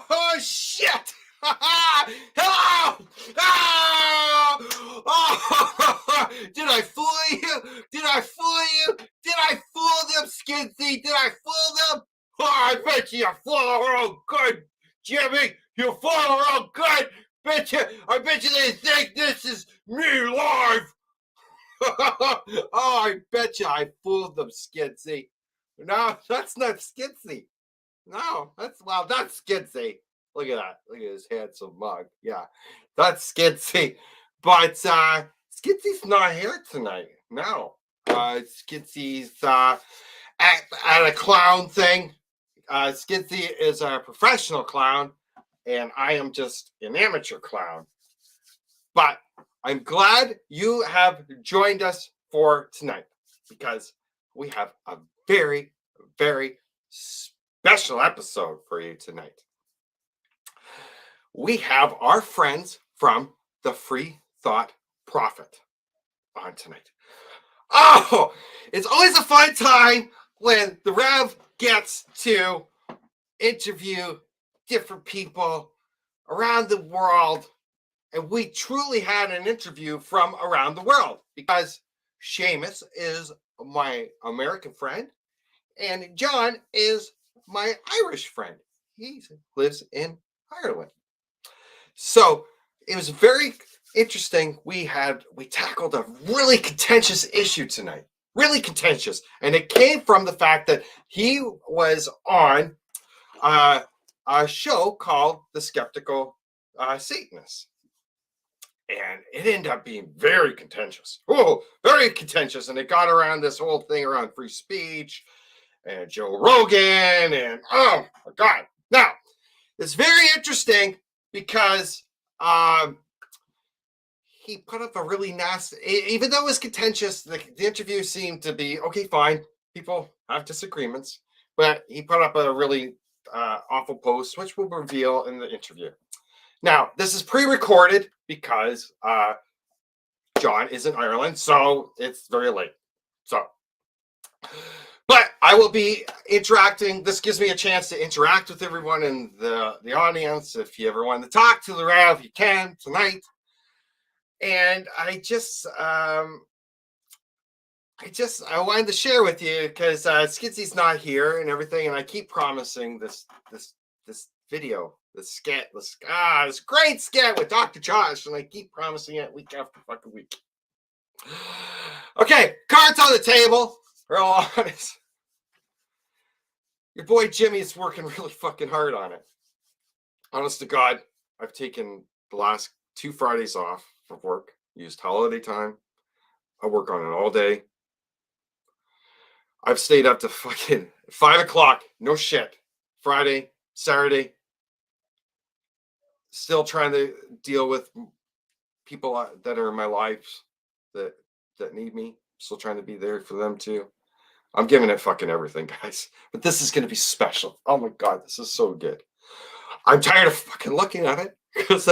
Oh, shit! Hello! Oh! Did I fool you? Did I fool you? Did I fool them, Skinsy? Did I fool them? Oh, I bet you fool real good, Jimmy. You fool real good. I bet you they think this is me live. Oh, I bet you I fooled them, Skinsy. No, that's not Skinsy. No, that's Skinsy. Look at that. Look at his handsome mug. Yeah, that's Skinsy. But Skinsy's not here tonight. No. Skinsy's at a clown thing. Skinsy is a professional clown, and I am just an amateur clown. But I'm glad you have joined us for tonight because we have a very, very special episode for you tonight. We have our friends from the Free Thought Prophet on tonight. Oh, it's always a fun time when the Rev gets to interview different people around the world. And we truly had an interview from around the world because Seamus is my American friend and John is my Irish friend. He lives in Ireland. So it was very interesting. We tackled a really contentious issue tonight. Really contentious. And it came from the fact that he was on a show called The Skeptical Satanist. And it ended up being very contentious. Oh, very contentious. And it got around this whole thing around free speech and Joe Rogan. And oh my God. Now, it's very interesting because he put up a really nasty, even though it was contentious, the interview seemed to be, okay, fine. People have disagreements. But he put up a really awful post, which we'll reveal in the interview. Now, this is pre-recorded because John is in Ireland, so it's very late. But I will be interacting. This gives me a chance to interact with everyone in the audience. If you ever want to talk to the Rev, you can tonight. And I wanted to share with you because Skitsy's not here and everything, and I keep promising this video. This great scat with Dr. Josh, and I keep promising it week after fucking week. Okay, cards on the table. Real honest. Your boy Jimmy is working really fucking hard on it. Honest to God, I've taken the last 2 Fridays off of work, used holiday time. I work on it all day. I've stayed up to fucking 5 o'clock. No shit. Friday, Saturday. Still trying to deal with people that are in my life that need me. Still trying to be there for them too. I'm giving it fucking everything, guys. But this is going to be special. Oh my God, this is so good. I'm tired of fucking looking at it because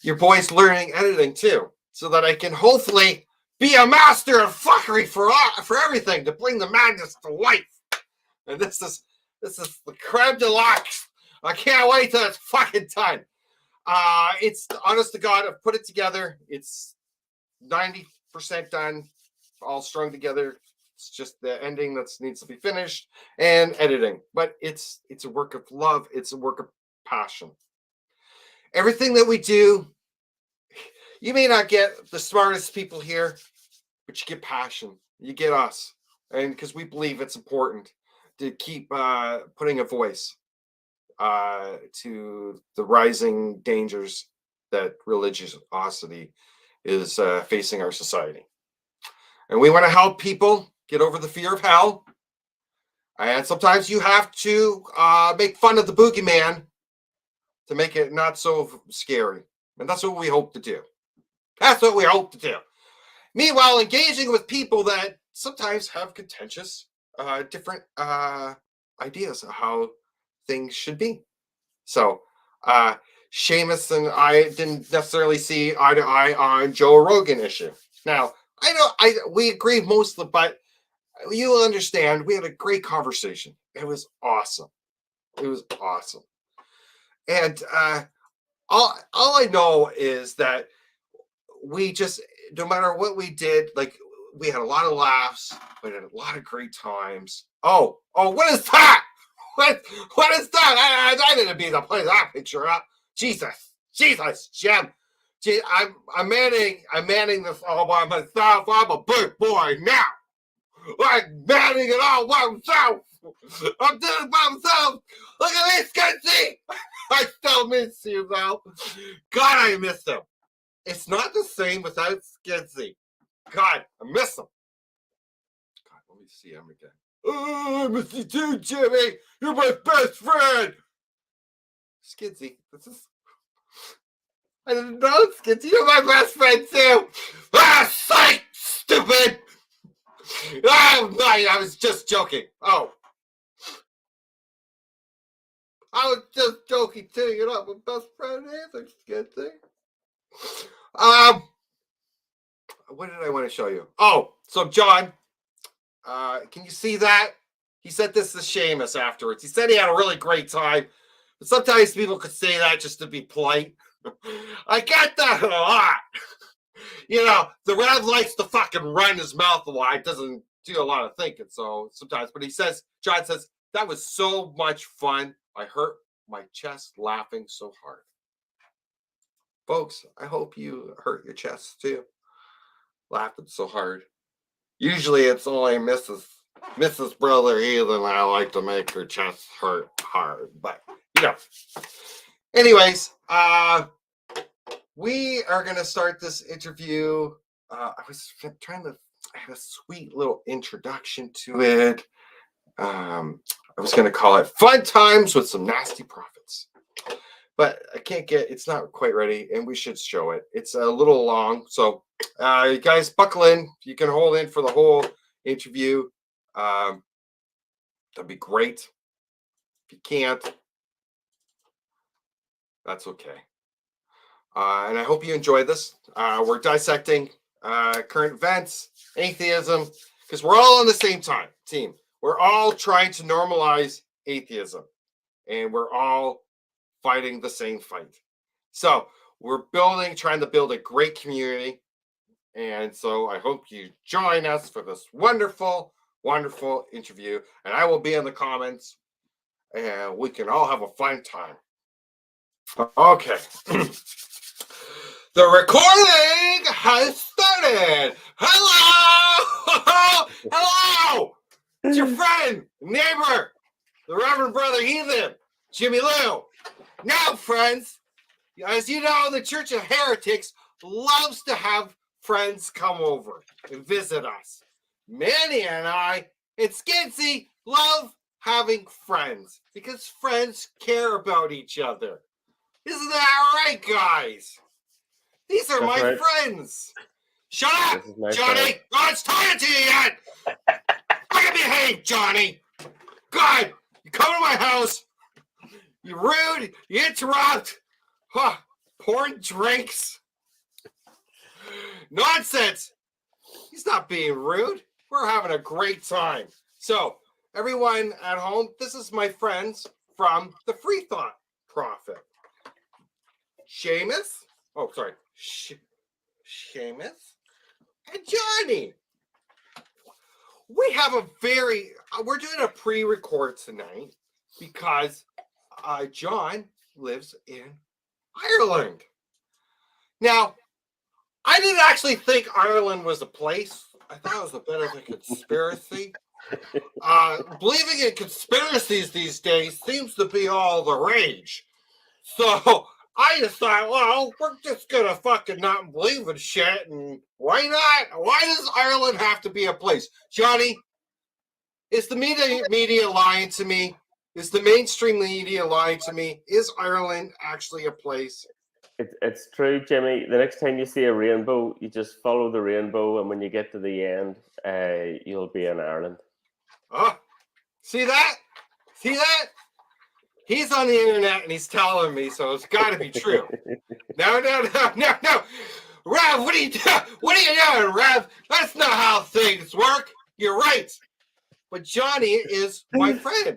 your boy's learning editing too, so that I can hopefully be a master of fuckery for everything to bring the madness to life. And this is the creme de luxe. I can't wait till it's fucking done. It's honest to God, I've put it together. It's 90% done, all strung together. It's just the ending that needs to be finished and editing. But it's a work of love. It's a work of passion. Everything that we do, you may not get the smartest people here, but you get passion. You get us. And because we believe it's important to keep putting a voice to the rising dangers that religiosity is facing our society. And we want to help people get over the fear of hell. And sometimes you have to make fun of the boogeyman to make it not so scary. And that's what we hope to do. That's what we hope to do. Meanwhile, engaging with people that sometimes have contentious, different ideas of how things should be. So, Seamus and I didn't necessarily see eye to eye on Joe Rogan issue. Now, we agree mostly, but you'll understand we had a great conversation. It was awesome. It was awesome. And all I know is that we just, no matter what we did, like we had a lot of laughs, we had a lot of great times. Oh, what is that? What is that? I didn't mean to play that picture up. Jesus, Jim. Gee, I'm manning this all by myself. I'm a big boy now. I'm manning it all by myself. I'm doing it by myself. Look at me, Skitsy. I still miss you though. God, I miss him. It's not the same without Skitsy. God, I miss him. God, let me see him again. Oh, I miss you too, Jimmy. You're my best friend. Skitsy, this is. I didn't know, Skitsy. You're my best friend too. Ah, psych, stupid. Oh, I was just joking. Oh. I was just joking too. You're not my best friend either, Skitsy. What did I want to show you? Oh, so John, can you see that? He said this to Seamus afterwards. He said he had a really great time. But sometimes people could say that just to be polite. I get that a lot. You know, the Rev likes to fucking run his mouth a lot. It doesn't do a lot of thinking, so sometimes. But John says, that was so much fun. I hurt my chest laughing so hard. Folks, I hope you hurt your chest too. Laughing so hard. Usually it's only Mrs. Brother Ethan I like to make her chest hurt hard. But, you know. Anyways, we are going to start this interview. I was trying to have a sweet little introduction to it. I was going to call it Fun Times with Some Nasty Prophets. But it's not quite ready, and we should show it. It's a little long, so you guys buckle in. You can hold in for the whole interview. That'd be great. If you can't, that's okay. And I hope you enjoy this. We're dissecting current events, atheism, because we're all on the same team. We're all trying to normalize atheism, and we're all fighting the same fight. So we're trying to build a great community. And so I hope you join us for this wonderful, wonderful interview. And I will be in the comments, and we can all have a fun time. Okay. The recording has started. Hello! Hello! It's your friend, neighbor, the Reverend Brother Heathen, Jimmy Lou. Now, friends, as you know, the Church of Heretics loves to have friends come over and visit us. Manny and I and Skitsy love having friends because friends care about each other. Isn't that right, guys? These are my friends. Shut up, Johnny. Friend. Oh, it's talking to you yet. I can behave, Johnny. God, you come to my house. You're rude. You interrupt. Huh. Pouring drinks. Nonsense. He's not being rude. We're having a great time. So, everyone at home, this is my friends from the Free Thought Prophet. Seamus. Oh, sorry. Seamus and Johnny. We're doing a pre-record tonight because John lives in Ireland. Now, I didn't actually think Ireland was a place. I thought it was a bit of a conspiracy. Believing in conspiracies these days seems to be all the rage. So I just thought, well, we're just gonna fucking not believe in shit, and why not? Why does Ireland have to be a place? Johnny, is the media lying to me? Is the mainstream media lying to me? Is Ireland actually a place? It's true, Jimmy. The next time you see a rainbow, you just follow the rainbow, and when you get to the end, you'll be in Ireland. Oh, see that? See that? He's on the internet and he's telling me, so it's got to be true. No. Rev, what are you doing, Rev? That's not how things work. You're right. But Johnny is my friend,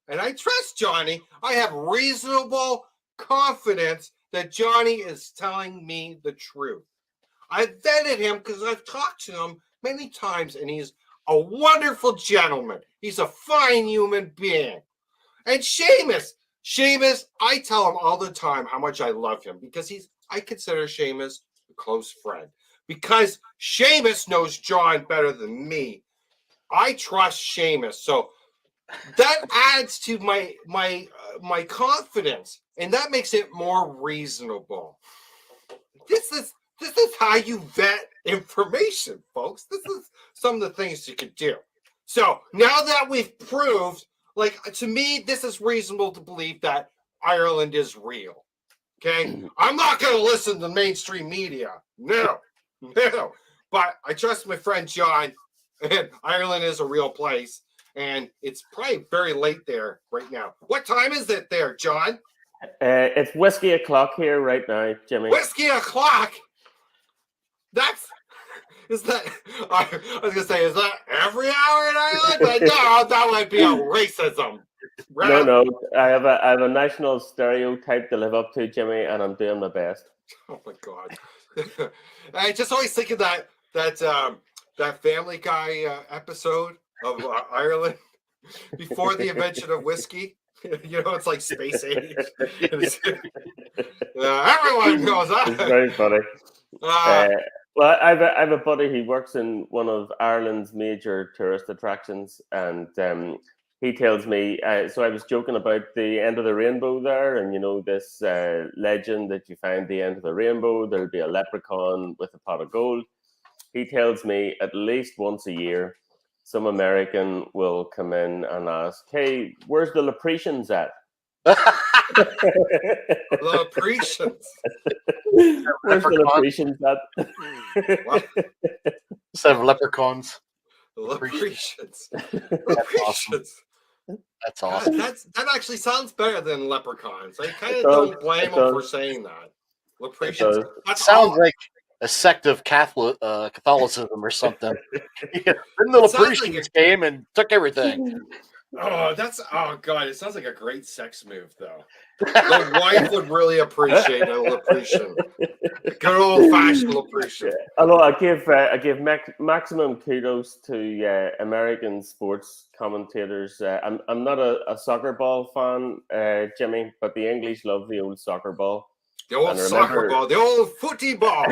and I trust Johnny. I have reasonable confidence that Johnny is telling me the truth. I vetted him because I've talked to him many times, and he's a wonderful gentleman. He's a fine human being. And Seamus, I tell him all the time how much I love him because I consider Seamus a close friend. Because Seamus knows John better than me. I trust Seamus. So that adds to my confidence, and that makes it more reasonable. This is how you vet information, folks. This is some of the things you could do. So now that we've proved, like, to me, this is reasonable to believe that Ireland is real. Okay, I'm not going to listen to mainstream media. No. But I trust my friend John, and Ireland is a real place. And it's probably very late there right now. What time is it there, John? It's whiskey o'clock here right now, Jimmy. Whiskey o'clock? Is that, I was going to say, is that every hour in Ireland? But no, that would be a racism. Right? No, I have a national stereotype to live up to, Jimmy, and I'm doing my best. Oh my God. I just always think of that Family Guy episode of Ireland before the invention of whiskey. It's like space age. Everyone knows that. It's very funny. Well, I have a buddy. He works in one of Ireland's major tourist attractions, and he tells me. So I was joking about the end of the rainbow there, and this legend that you find the end of the rainbow, there'll be a leprechaun with a pot of gold. He tells me at least once a year, some American will come in and ask, "Hey, where's the Leprechauns at?" Leprechauns. Where's the Leprechauns at? What? Instead of leprechauns. Leprechauns. That's awesome. That actually sounds better than leprechauns. I kind of don't blame them for saying that. Leprechauns. That sounds like a sect of Catholicism or something. Then the Leprechauns came and took everything. Oh God! It sounds like a great sex move, though. The wife would really appreciate a Leprechaun, a good old-fashioned Leprechaun. Although I give maximum kudos to American sports commentators. I'm not a soccer ball fan, Jimmy, but the English love the old soccer ball. The old soccer ball, the old footy ball.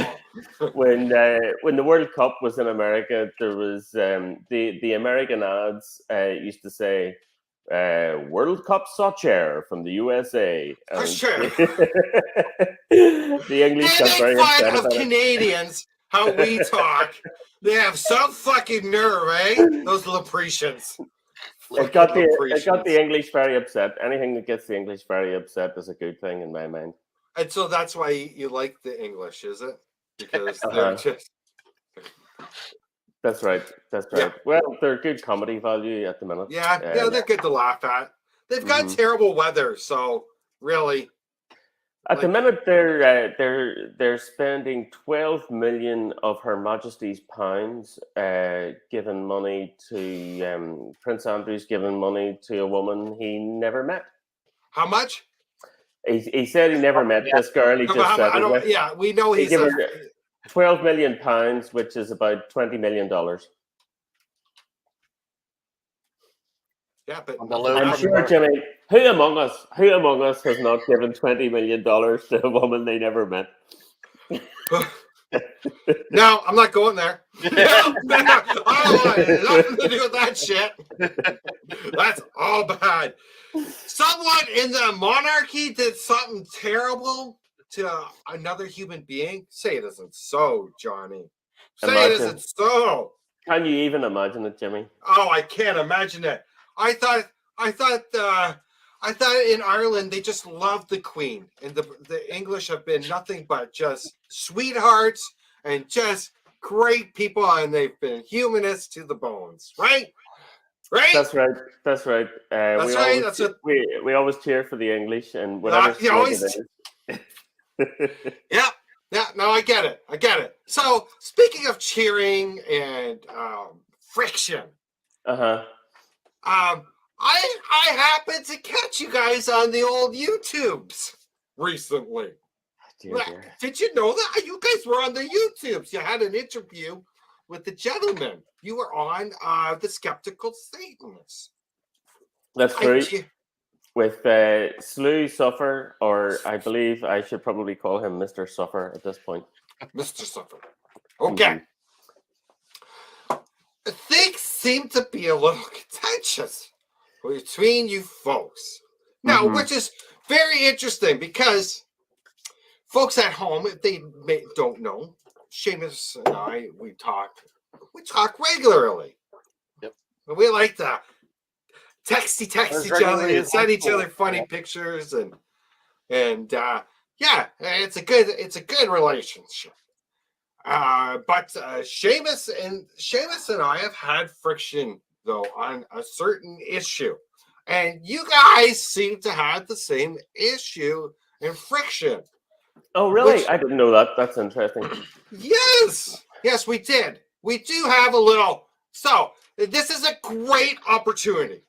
When the World Cup was in America, there was the American ads used to say World Cup soccer from the USA. And the English got very upset about Canadians, how we talk. They have some fucking nerve, eh? Those Leprechauns. It got the English very upset. Anything that gets the English very upset is a good thing in my mind. And so that's why you like the English, is it? Because they're just... That's right. Yeah. Well, they're good comedy value at the minute. Yeah, they're good to laugh at. They've got terrible weather, so really... At the minute, they're spending 12 million of Her Majesty's pounds, giving money to... Prince Andrew's giving money to a woman he never met. How much? He said he never met this girl. He just said it. Yeah, we know he's given her 12 million pounds, which is about $20 million. Yeah, but I'm sure, Jimmy, who among us has not given $20 million to a woman they never met? No, I'm not going there. No, I don't want nothing to do with that shit. That's all bad. Someone in the monarchy did something terrible to another human being. Say it isn't so, Johnny. Say it isn't so. Can you even imagine it, Jimmy? Oh, I can't imagine it. I thought in Ireland they just loved the Queen, and the English have been nothing but just sweethearts and just great people, and they've been humanists to the bones, right? Right. That's right. That's right. We always cheer for the English, and whatever. Yeah. No, I get it. So, speaking of cheering and friction, I happened to catch you guys on the old YouTubes, recently. Dear, dear. Did you know that? You guys were on the YouTubes. You had an interview with the gentleman. You were on the Skeptical Satanists. That's true. With Slew Suffer, or I believe I should probably call him Mr. Suffer at this point. Mr. Suffer. Okay. Things seem to be a little contentious between you folks. Now, which is very interesting because folks at home, if they don't know, Seamus and I, we talk regularly. Yep. We like to text each other and send each other funny pictures and yeah, it's a good relationship. But Seamus and I have had friction though on a certain issue, and you guys seem to have the same issue and friction. Oh, really? I didn't know that. That's interesting. Yes, we did. We do have a little. So this is a great opportunity.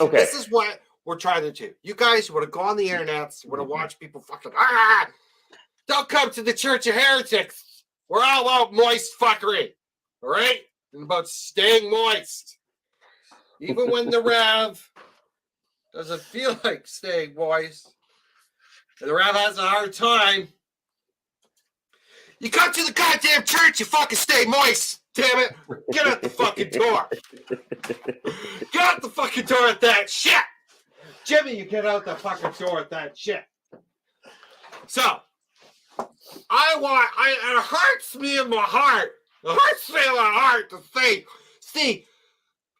Okay. This is what we're trying to do. You guys want to go on the internet, want to watch people fucking don't come to the Church of Heretics. We're all about moist fuckery. All right? And about staying moist. Even when the Rev doesn't feel like staying moist. And the Rev has a hard time. You come to the goddamn church, you fucking stay moist. Damn it. Get out the fucking door. Get out the fucking door at that shit. Jimmy, you get out the fucking door at that shit. So, it hurts me in my heart. It hurts me in my heart to see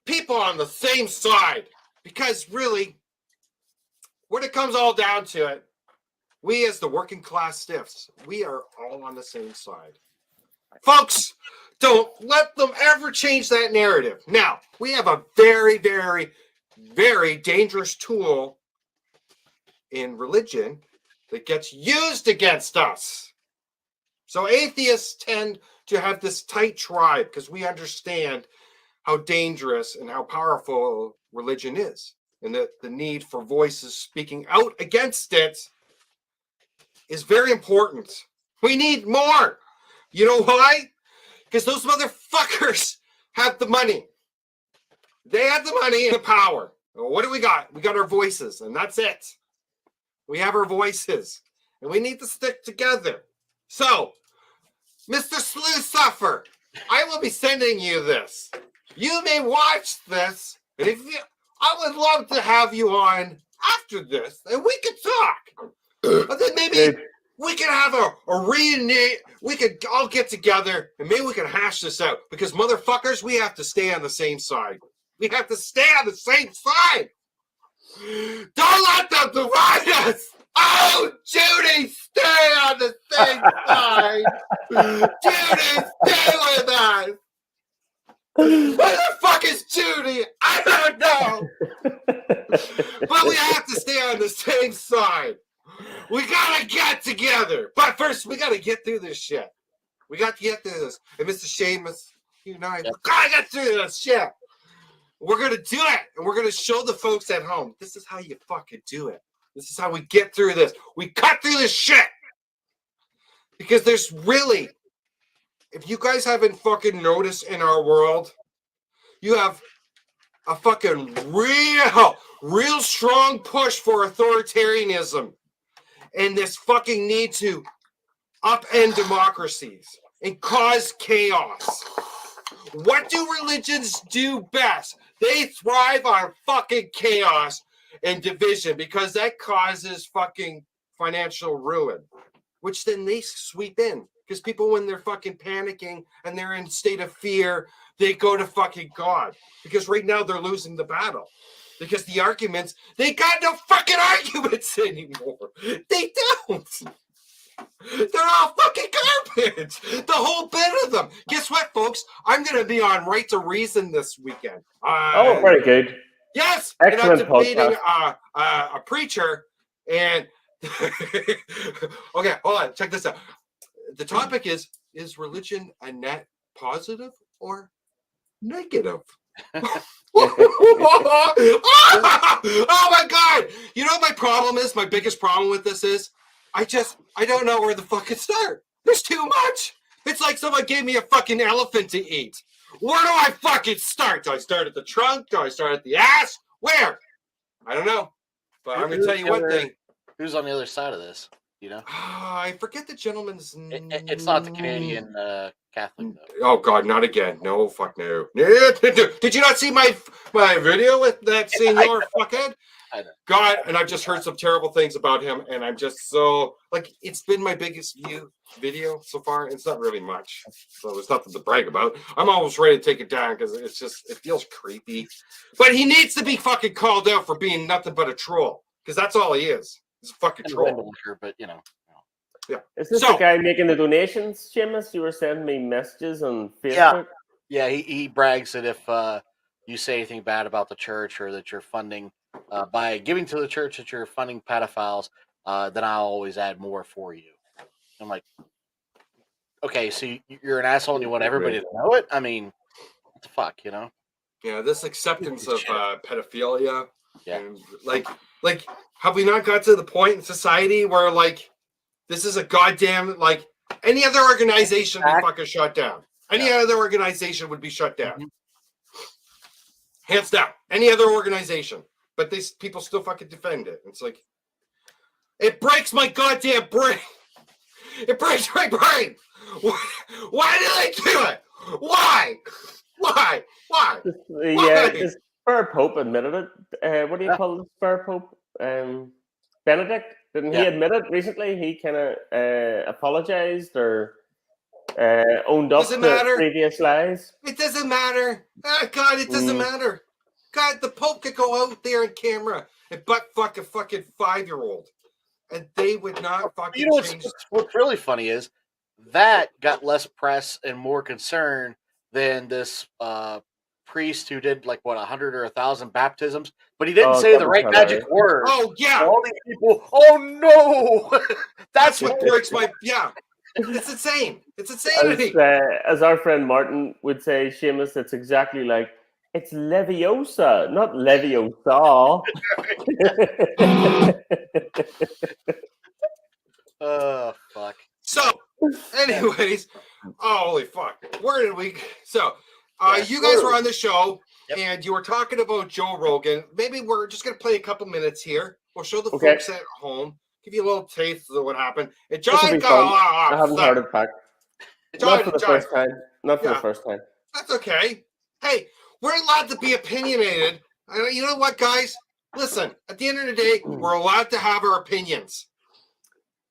people on the same side. Because really, when it comes all down to it, we as the working class stiffs, we are all on the same side. Folks, don't let them ever change that narrative. Now, we have a very, very, very dangerous tool in religion that gets used against us. So atheists tend to have this tight tribe because we understand how dangerous and how powerful religion is, and that the need for voices speaking out against it is very important. We need more. You know why? Because those motherfuckers have the money. They have the money and the power. Well, what do we got? We got our voices, and that's it. We have our voices, and we need to stick together. So, Mr. Slew Suffer, I will be sending you this. You may watch this, and I would love to have you on after this, and we can talk. But then maybe we can have a reunion. We could all get together and maybe we can hash this out. Because motherfuckers, we have to stay on the same side. We have to stay on the same side. Don't let them divide us. Oh, Judy, stay on the same side. Judy, stay with us. Where the fuck is Judy? I don't know. But we have to stay on the same side. We gotta get together. But first, we gotta get through this shit. We got to get through this. And Mr. Seamus, you and I, we gotta get through this shit. We're gonna do it. And we're gonna show the folks at home, this is how you fucking do it. This is how we get through this. We cut through this shit. Because there's really, if you guys haven't fucking noticed in our world, you have a fucking real strong push for authoritarianism. And this fucking need to upend democracies and cause chaos. What do religions do best? They thrive on fucking chaos and division because that causes fucking financial ruin, which then they sweep in. Because people, when they're fucking panicking and they're in a state of fear, they go to fucking God. Because right now they're losing the battle. Because the arguments, they got no fucking arguments anymore. They don't. They're all fucking garbage. The whole bit of them. Guess what, folks? I'm going to be on Right to Reason this weekend. Oh, very good. Yes. Excellent. And I'm debating a preacher. And okay, hold on. Check this out. The topic is religion a net positive or negative? Oh my God. You know what my problem is? My biggest problem with this is I don't know where the fuck to start. There's too much. It's like someone gave me a fucking elephant to eat. Where do I fucking start? Do I start at the trunk? Do I start at the ass? Where? I don't know. But I'm going to tell you one thing. Who's on the other side of this? You know? I forget the gentleman's It's not the Canadian Catholic, though. Oh, God, not again. No, fuck no. Did you not see my video with that senior fuckhead? I know. God, and I've just heard some terrible things about him, and I'm just so, like, it's been my biggest view video so far. It's not really much, so there's nothing to brag about. I'm almost ready to take it down because it's just, it feels creepy. But he needs to be fucking called out for being nothing but a troll, because that's all he is. He's a fucking troll. But, you know. Yeah. Is this the guy making the donations, Seamus? You were sending me messages on Facebook? Yeah, he brags that if you say anything bad about the church or that you're funding, by giving to the church that you're funding pedophiles, then I'll always add more for you. I'm like, okay, so you're an asshole and you want everybody to know it? I mean, what the fuck, you know? Yeah, this acceptance of pedophilia. Yeah. And like, have we not got to the point in society where, like, this is a goddamn, like, any other organization would be fucking shut down. Any other organization would be shut down. Mm-hmm. Hands down. Any other organization. But these people still fucking defend it. It's like, it breaks my goddamn brain. It breaks my brain. Why do they do it? Why? Yeah, the Spur Pope admitted it. What do you call the Spur Pope? Benedict? Didn't he admit it recently? He kind of apologized or owned up to previous lies. It doesn't matter. Oh, God, it doesn't matter. God, the Pope could go out there on camera and butt fuck a fucking 5-year-old, and they would not fucking change. What's really funny is that got less press and more concern than this priest who did 100 or 1,000 baptisms, but he didn't say the right magic word. Oh yeah, all these people. Oh no, that's what breaks my It's insane. It's insanity. As our friend Martin would say, Seamus, it's exactly like it's Leviosa, not Leviosa. Oh fuck. So, anyways, holy fuck, where did we? So. You guys were on the show, and you were talking about Joe Rogan. Maybe we're just going to play a couple minutes here. We'll show the folks at home, give you a little taste of what happened. And John got I haven't heard it back. Not for the first time. Not for the first time. That's okay. Hey, we're allowed to be opinionated. You know what, guys? Listen, at the end of the day, we're allowed to have our opinions.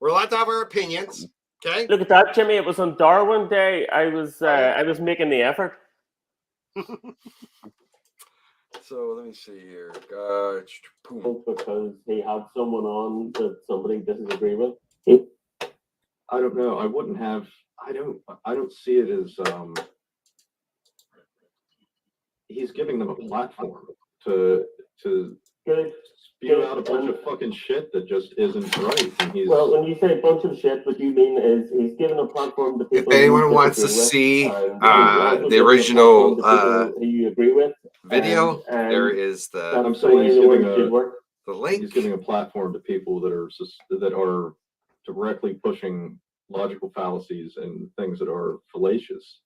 We're allowed to have our opinions. Okay? Look at that, Jimmy. It was on Darwin Day. I was making the effort. So let me see here. Because he had someone on that somebody disagreed with. I don't know. I wouldn't have. I don't see it as. He's giving them a platform to spew out a bunch of fucking shit that just isn't right. And well, when you say a bunch of shit, what you mean is he's given a platform to people. If anyone wants to see the original who you agree with video, there is the. I'm saying he's giving the link. He's giving a platform to people that are directly pushing logical fallacies and things that are fallacious.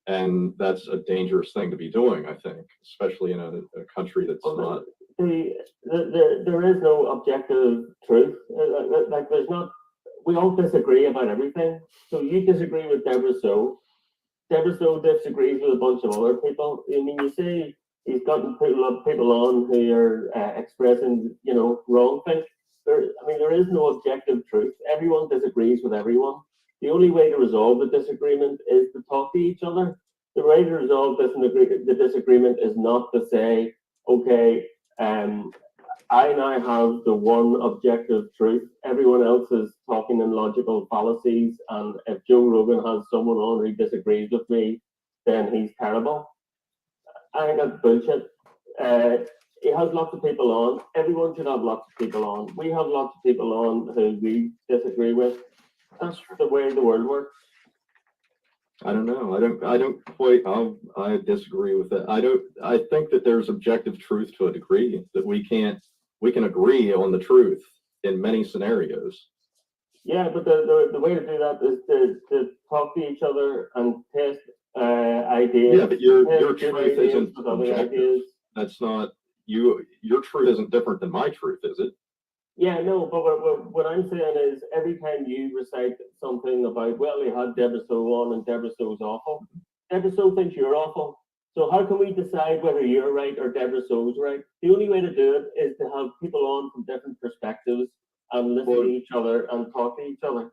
And that's a dangerous thing to be doing, I think, especially in a country that's not. There is no objective truth. Like there's not. We all disagree about everything. So you disagree with Deborah So. Deborah So disagrees with a bunch of other people. I mean, you say he's gotten people on who are expressing, wrong things. There is no objective truth. Everyone disagrees with everyone. The only way to resolve the disagreement is to talk to each other. The way to resolve the disagreement is not to say, okay, I now have the one objective truth. Everyone else is talking in logical fallacies, and if Joe Rogan has someone on who disagrees with me, then he's terrible. I think that's bullshit. He has lots of people on. Everyone should have lots of people on. We have lots of people on who we disagree with. That's the way the world works. I don't know. I don't quite. I disagree with that. I think that there's objective truth to a degree that we can agree on the truth in many scenarios. Yeah, but the way to do that is to talk to each other and test ideas. Yeah, but your test good truth ideas isn't with other objective. ideas. That's not you. Your truth isn't different than my truth, is it? Yeah, no, but what I'm saying is every time you recite something about, well, you had Deborah So on and Deborah So's awful, Deborah So thinks you're awful. So how can we decide whether you're right or Deborah So's right? The only way to do it is to have people on from different perspectives and listen to each other and talk to each other.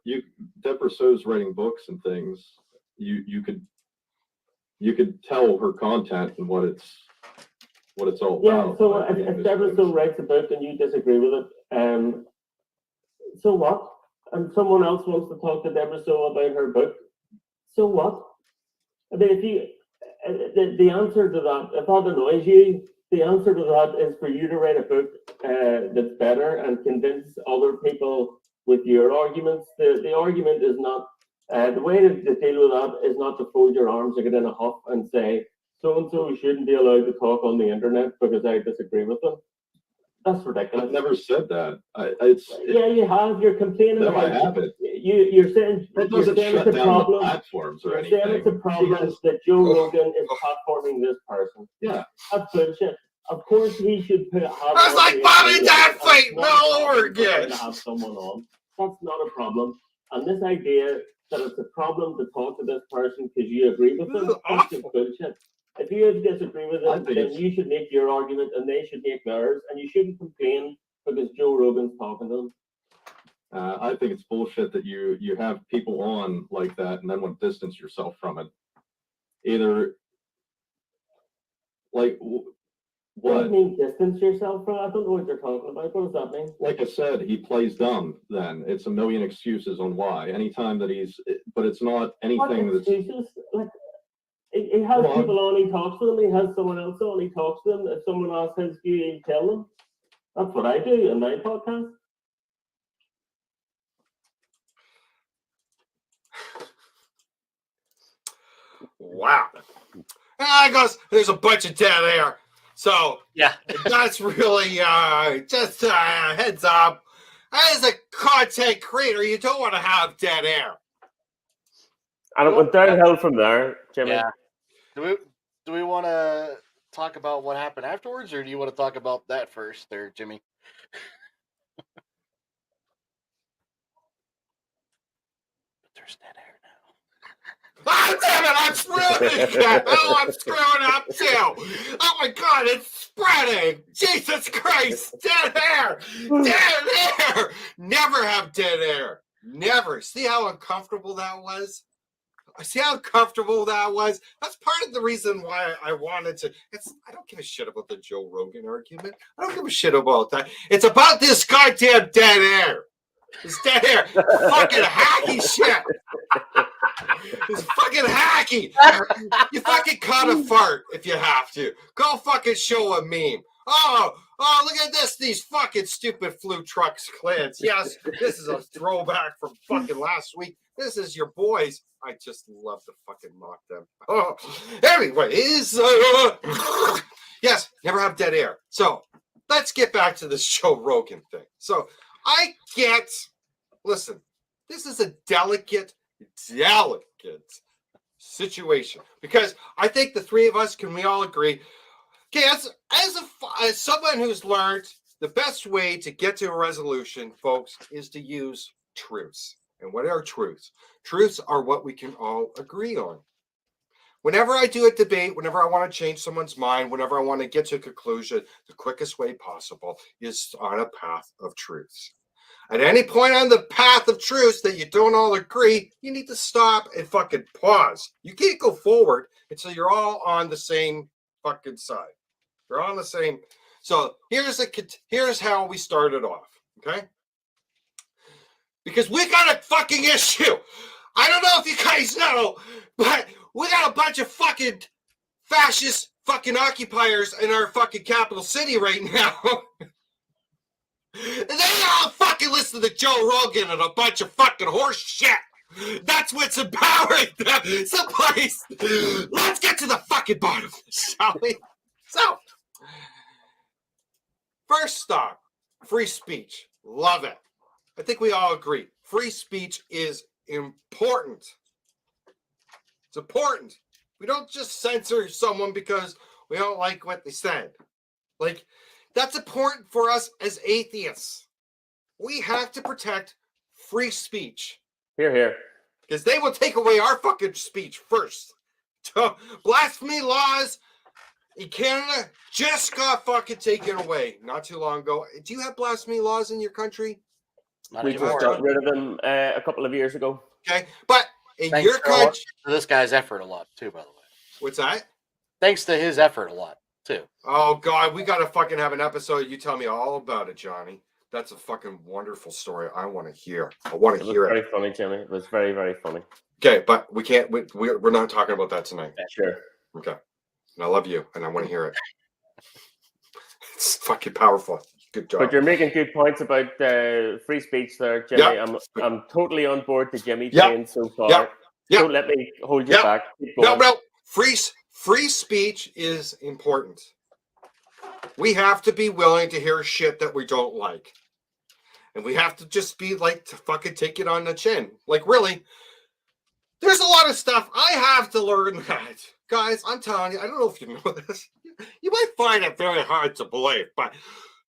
Deborah So's writing books and things. You could tell her content and what it's all Yeah, about. so if Deborah So writes a book and you disagree with it, so what? And someone else wants to talk to Deborah So about her book, so what? I mean, if you, the answer to that, if that annoys you, the answer to that is for you to write a book that's better and convince other people with your arguments. The argument is not, the way to deal with that is not to fold your arms or get in a huff and say, so-and-so shouldn't be allowed to talk on the internet because I disagree with them. That's ridiculous. I've never said that. Yeah, you have. You're complaining. No, about I haven't. You're saying That doesn't shut down the platforms or you're anything. saying it's a problem that Joe Rogan is platforming this person. Yeah, that's bullshit. Of course, he should have. I was like Bobby Dad fighting all over again. To have someone on, that's not a problem. And this idea that it's a problem to talk to this person because you agree with them, that's just bullshit. If you disagree with them, then you should make your argument and they should make theirs, and you shouldn't complain because Joe Rogan's talking to them. I think it's bullshit that you have people on like that and then want to distance yourself from it. Either like what what? do you mean distance yourself from? I don't know what you're talking about. What does that mean? Like I said, he plays dumb. Then it's a million excuses on why. Anytime that but it's not anything what excuses? Like, he has people on, he talks to them, he has someone else on, he talks to them. If someone asks his view, he tell them. That's what I do in my podcast. Wow. I goes, there's a bunch of dead air. So yeah, that's really just heads up. As a content creator, you don't want to have dead air. And it went downhill from there, Jimmy. Yeah. Do we want to talk about what happened afterwards, or do you want to talk about that first, there, Jimmy? But there's dead air now. Oh, damn it, I'm screwing again. Oh, I'm screwing up too. Oh my God, it's spreading. Jesus Christ, dead air. Dead air. Never have dead air. Never. See how uncomfortable that was? See how comfortable that was? That's part of the reason why I wanted to. I don't give a shit about the Joe Rogan argument. I don't give a shit about that. It's about this goddamn dead air. This dead air. Fucking hacky shit. It's fucking hacky. You fucking cut a fart if you have to. Go fucking show a meme. Oh, look at this. These fucking stupid flu trucks clans. Yes, this is a throwback from fucking last week. This is your boys. I just love to fucking mock them. Oh, anyways, yes, never have dead air. So let's get back to this Joe Rogan thing. So listen, this is a delicate situation because I think the three of us we all agree. Okay, as someone who's learned the best way to get to a resolution, folks, is to use truths. And what are truths? Truths are what we can all agree on. Whenever I do a debate, whenever I want to change someone's mind, whenever I want to get to a conclusion, the quickest way possible is on a path of truths. At any point on the path of truths that you don't all agree, you need to stop and fucking pause. You can't go forward until you're all on the same fucking side. You're on the same. So here's how we started off, okay? Because we got a fucking issue. I don't know if you guys know, but we got a bunch of fucking fascist fucking occupiers in our fucking capital city right now. And they all fucking listen to Joe Rogan and a bunch of fucking horse shit. That's what's empowering them. So please, let's get to the fucking bottom of this, shall we? So, first stop, free speech. Love it. I think we all agree. free speech is important. It's important. We don't just censor someone because we don't like what they said. Like, that's important for us as atheists. We have to protect free speech. Here. Because they will take away our fucking speech first. So, blasphemy laws in Canada just got fucking taken away not too long ago. Do you have blasphemy laws in your country? Not We just anymore. got rid of them a couple of years ago. Okay, but in Thanks your country, to this guy's effort a lot too, by the way. what's that? Thanks to his effort a lot too. Oh God, we gotta fucking have an episode. You tell me all about it, Johnny. That's a fucking wonderful story. I want to hear. I want to hear it. Very funny, Jimmy. It was very, very funny. Okay, but we can't. We're not talking about that tonight. Sure. Okay, and I love you, and I want to hear it. It's fucking powerful. Good job. But you're making good points about free speech there, Jimmy. Yeah. I'm totally on board the Jimmy Yeah. train so far. Yeah. Yeah. Don't let me hold you Yeah. back. Keep going. No. Free speech is important. We have to be willing to hear shit that we don't like. And we have to just be like to fucking take it on the chin. Like, really, there's a lot of stuff I have to learn that. Guys, I'm telling you, I don't know if you know this. You might find it very hard to believe, but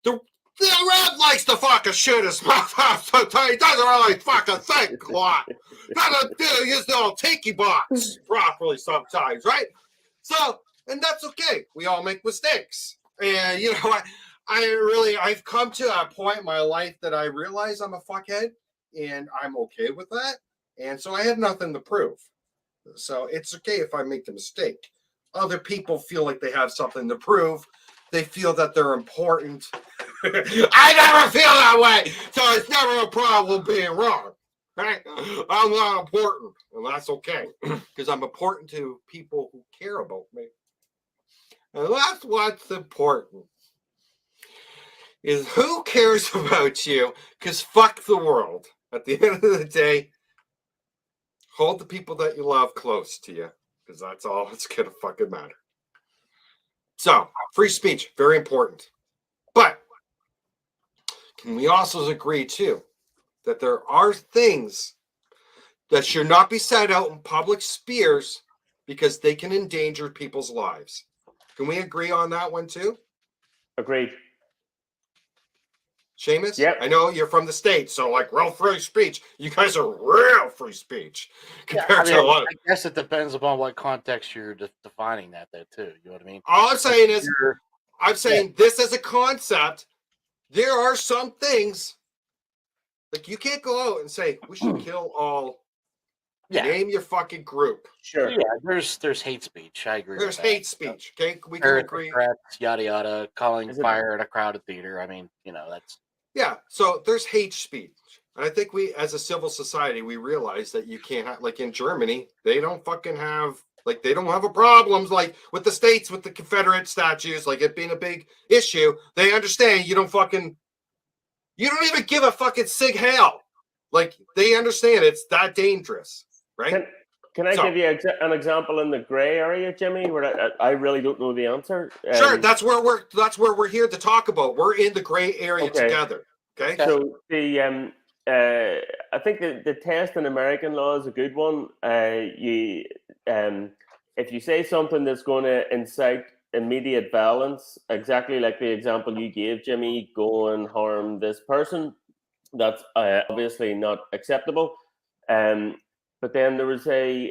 the Rev likes to fucking shoot his mouth off sometimes. He doesn't really fucking think a lot. Doesn't do his little tiki box properly sometimes, right? So, and that's okay. We all make mistakes. And, you know, I've come to a point in my life that I realize I'm a fuckhead, and I'm okay with that. And so I have nothing to prove. So it's okay if I make a mistake. Other people feel like they have something to prove. They feel that they're important. I never feel that way. So it's never a problem being wrong. Right? I'm not important. And that's okay. Because I'm important to people who care about me. And that's what's important. Is who cares about you? Because fuck the world. At the end of the day, hold the people that you love close to you. Because that's all that's going to fucking matter. So, free speech, very important. But can we also agree, too, that there are things that should not be said out in public spheres because they can endanger people's lives? Can we agree on that one, too? Agreed. Seamus? Yep. I know you're from the States, so like real free speech. You guys are real free speech compared to a lot of... I guess it depends upon what context you're defining that there too. You know what I mean? All I'm saying is, this as a concept, there are some things, like you can't go out and say, we should kill all... Name your fucking group. Sure. Yeah, there's hate speech. I agree. There's with that. hate speech. Okay, we can agree. Threats, yada yada, calling fire at a crowded theater. I mean, you know, that's... Yeah, so there's hate speech. And I think we, as a civil society, we realize that you can't have, like in Germany, they don't fucking have, like, they don't have a problem, like with the States, with the Confederate statues, like it being a big issue. They understand you don't even give a fucking sig hail. Like, they understand it's that dangerous, right? Can I give you an example in the gray area, Jimmy, where I really don't know the answer? Sure, that's where we're here to talk about. We're in the gray area together. Okay. So I think the test in American law is a good one. If you say something that's going to incite immediate violence, exactly like the example you gave, Jimmy, go and harm this person, that's obviously not acceptable. But then there was I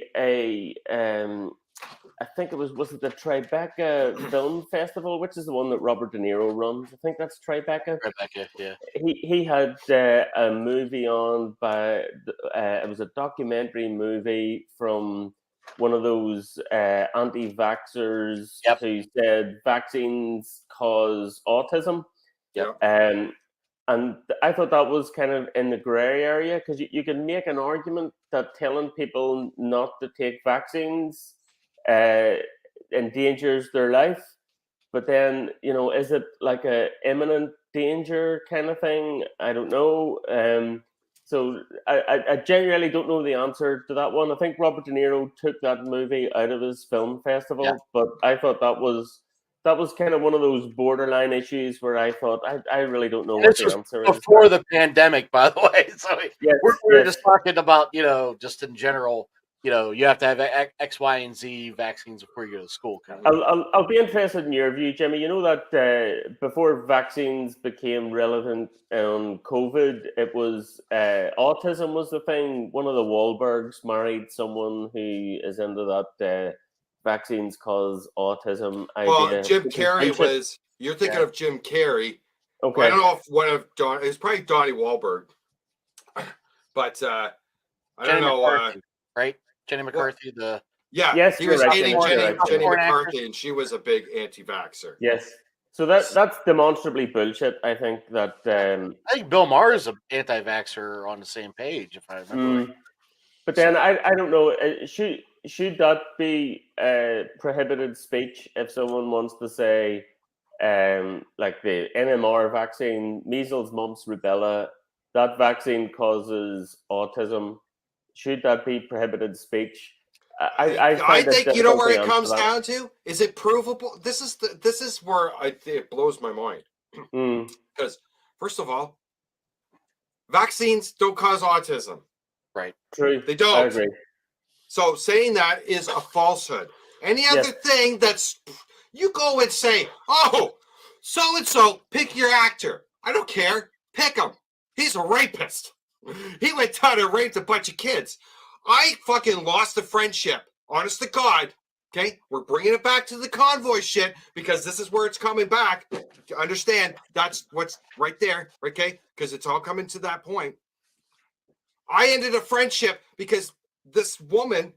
think it was it the Tribeca Film Festival, which is the one that Robert De Niro runs. I think that's Tribeca. Tribeca, yeah. He had a movie on it was a documentary movie from one of those anti-vaxxers who said vaccines cause autism. Yep. And I thought that was kind of in the gray area because you can make an argument that telling people not to take vaccines endangers their life. But then, is it like a imminent danger kind of thing? I don't know. So I genuinely don't know the answer to that one. I think Robert De Niro took that movie out of his film festival, but I thought that was that was kind of one of those borderline issues where I thought I really don't know And what this the was answer is. before the pandemic, by the way. So Yes, we're yes. just talking about, just in general, you have to have X, Y, and Z vaccines before you go to school. Kind of. I'll be interested in your view, Jimmy. You know that before vaccines became relevant on COVID, it was autism was the thing. One of the Wahlbergs married someone who is into that vaccines cause autism Well, idea. Jim Carrey Bullshit. was. You're thinking of Jim Carrey. Okay. I don't know if one of Don. It was probably Donnie Wahlberg, but I Jenny don't know. McCarthy, right? Jenny McCarthy, the Yeah, Yes, he you're was right, dating Jimmy, you're Jenny, right, Jenny Jimmy. McCarthy, and she was a big anti-vaxxer. Yes. So that's demonstrably bullshit. I think that I think Bill Maher is an anti-vaxxer on the same page, if I remember. Right. But then I don't know. Should that be prohibited speech if someone wants to say, like the MMR vaccine, measles, mumps, rubella, that vaccine causes autism? Should that be prohibited speach? I I find it think you know difficult where to it answer comes that. down to. Is it provable? This is where it blows my mind. Because first of all, vaccines don't cause autism. Right. True. They don't. I agree. So saying that is a falsehood. Any other thing that's you go and say, oh, so and so, pick your actor. I don't care. Pick him. He's a rapist. He went down and raped a bunch of kids. I fucking lost a friendship. Honest to God. Okay, we're bringing it back to the convoy shit because this is where it's coming back. Understand? That's what's right there. Okay, because it's all coming to that point. I ended a friendship because this woman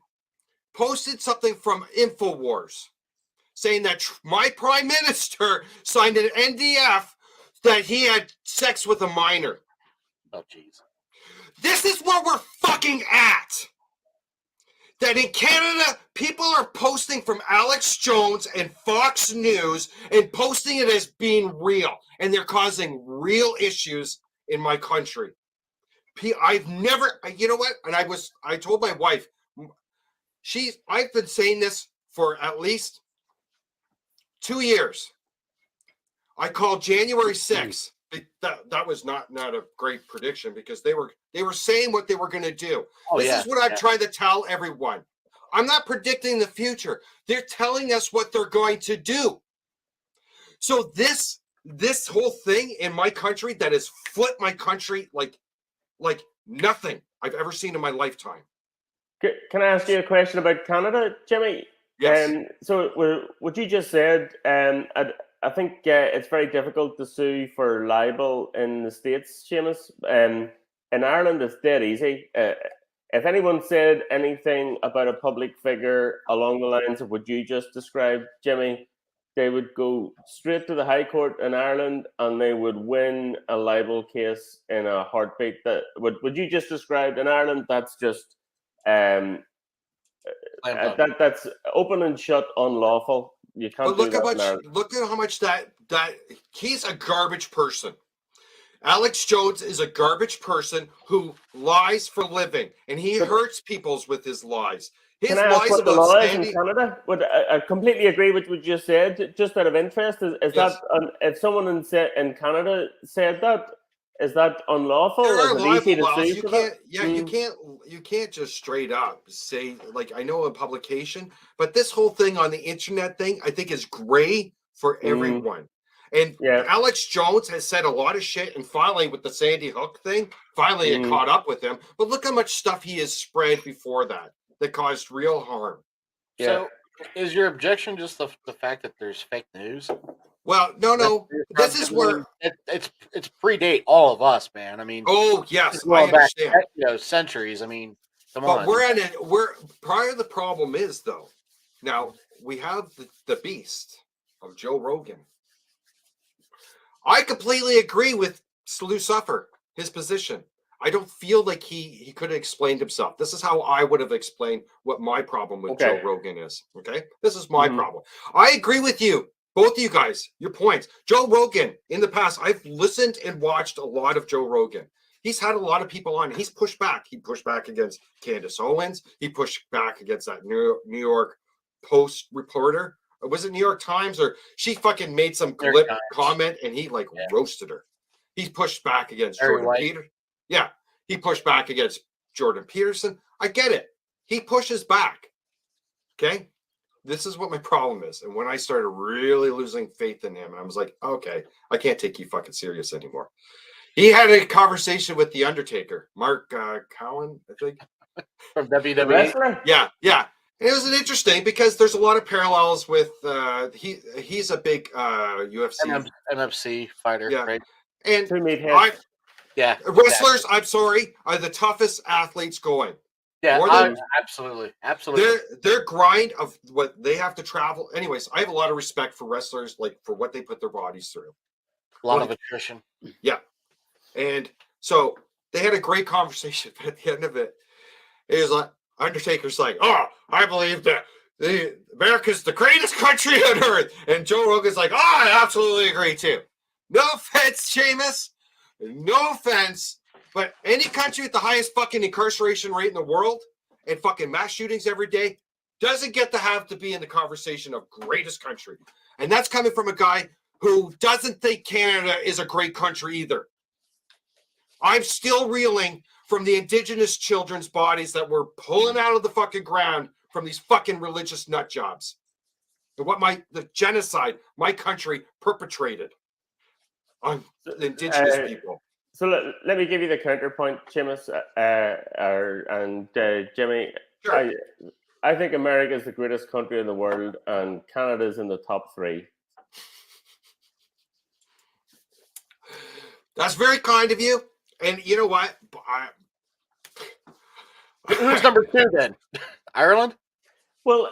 posted something from InfoWars saying that my prime minister signed an NDF that he had sex with a minor. Oh, jeez. This is where we're fucking at. That in Canada, people are posting from Alex Jones and Fox News and posting it as being real. And they're causing real issues in my country. I've never, you know what? And I told my wife, I've been saying this for at least 2 years. I called January 6th. That was not a great prediction because they were saying what they were going to do. This is what I'm trying to tell everyone. I'm not predicting the future. They're telling us what they're going to do. So this whole thing in my country that has flipped my country like nothing I've ever seen in my lifetime. Can I ask you a question about Canada, Jimmy? Yes. So what you just said, I think it's very difficult to sue for libel in the States, Seamus. In Ireland, it's dead easy. If anyone said anything about a public figure along the lines of what you just described, Jimmy, they would go straight to the High Court in Ireland and they would win a libel case in a heartbeat. That what you just described in Ireland, that's just that's open and shut, unlawful. You can't But do that. Look at how much that he's a garbage person. Alex Jones is a garbage person who lies for a living, and he hurts people with his lies. His Can I ask lies what the about law is Sandy. in Canada? I completely agree with what you just said. Just out of interest, is Yes. that if someone in Canada said that, is that unlawful? There are Is it easy libel to laws. sue for that? You can't just straight up say, like, I know a publication, but this whole thing on the internet thing, I think is gray for everyone. And Alex Jones has said a lot of shit, and finally with the Sandy Hook thing, finally it caught up with him. But look how much stuff he has spread before that caused real harm. So is your objection just the fact that there's fake news? Well, no. This is where it's predate all of us, man. I mean, oh yes, I understand. Back, centuries. I mean, come on. But we're part of the problem is though. Now we have the beast of Joe Rogan. I completely agree with Slew Suffer, his position. I don't feel like he could have explained himself. This is how I would have explained what my problem with Joe Rogan is. Okay, this is my problem. I agree with you. Both of you guys, your points. Joe Rogan, in the past, I've listened and watched a lot of Joe Rogan. He's had a lot of people on. He's pushed back. He pushed back against Candace Owens. He pushed back against that New York Post reporter. was it New York Times, or she fucking made some New York glib Times. comment and he like roasted her. He pushed back against Barry Jordan White. Peterson. Yeah, he pushed back against Jordan Peterson. I get it. He pushes back. Okay, this is what my problem is. And when I started really losing faith in him, and I was like, okay, I can't take you fucking serious anymore. He had a conversation with the Undertaker, Mark Cowan, I think. From The WWE. wrestler? Yeah. And it was an interesting because there's a lot of parallels with he's a big UFC MFC fighter, Yeah. right? and Two meatheads. Yeah. wrestlers. I'm sorry, are the toughest athletes going. Yeah, More than- absolutely. Absolutely. Their grind of what they have to travel. Anyways, I have a lot of respect for wrestlers, like for what they put their bodies through. A lot of attrition. Yeah. And so they had a great conversation, but at the end of it, it was like Undertaker's like, "Oh, I believe that America's the greatest country on earth," and Joe Rogan's like, "Oh, I absolutely agree too." No offense, Seamus. No offense, but any country with the highest fucking incarceration rate in the world and fucking mass shootings every day doesn't get to have to be in the conversation of greatest country, and that's coming from a guy who doesn't think Canada is a great country either. I'm still reeling from the indigenous children's bodies that were pulling out of the fucking ground from these fucking religious nut jobs. And what the genocide my country perpetrated on the indigenous people. So let me give you the counterpoint, Seamus and Jimmy. Sure. I think America is the greatest country in the world, and Canada is in the top 3. That's very kind of you. And you know what? Who's number 2 then? Ireland? Well,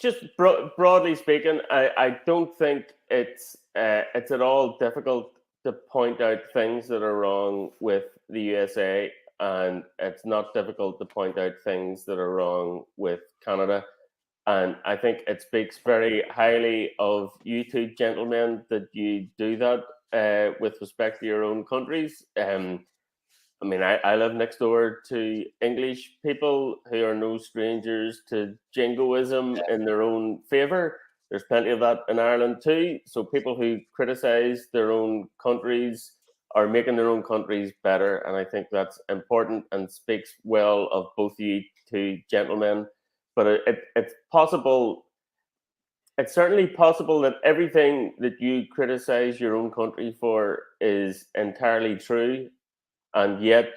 just broadly speaking, I don't think it's at all difficult to point out things that are wrong with the USA, and it's not difficult to point out things that are wrong with Canada. And I think it speaks very highly of you two gentlemen that you do that with respect to your own countries. I mean, I live next door to English people who are no strangers to jingoism in their own favour. There's plenty of that in Ireland too. So people who criticise their own countries are making their own countries better. And I think that's important and speaks well of both you two gentlemen. But it's possible, it's certainly possible that everything that you criticise your own country for is entirely true. And yet,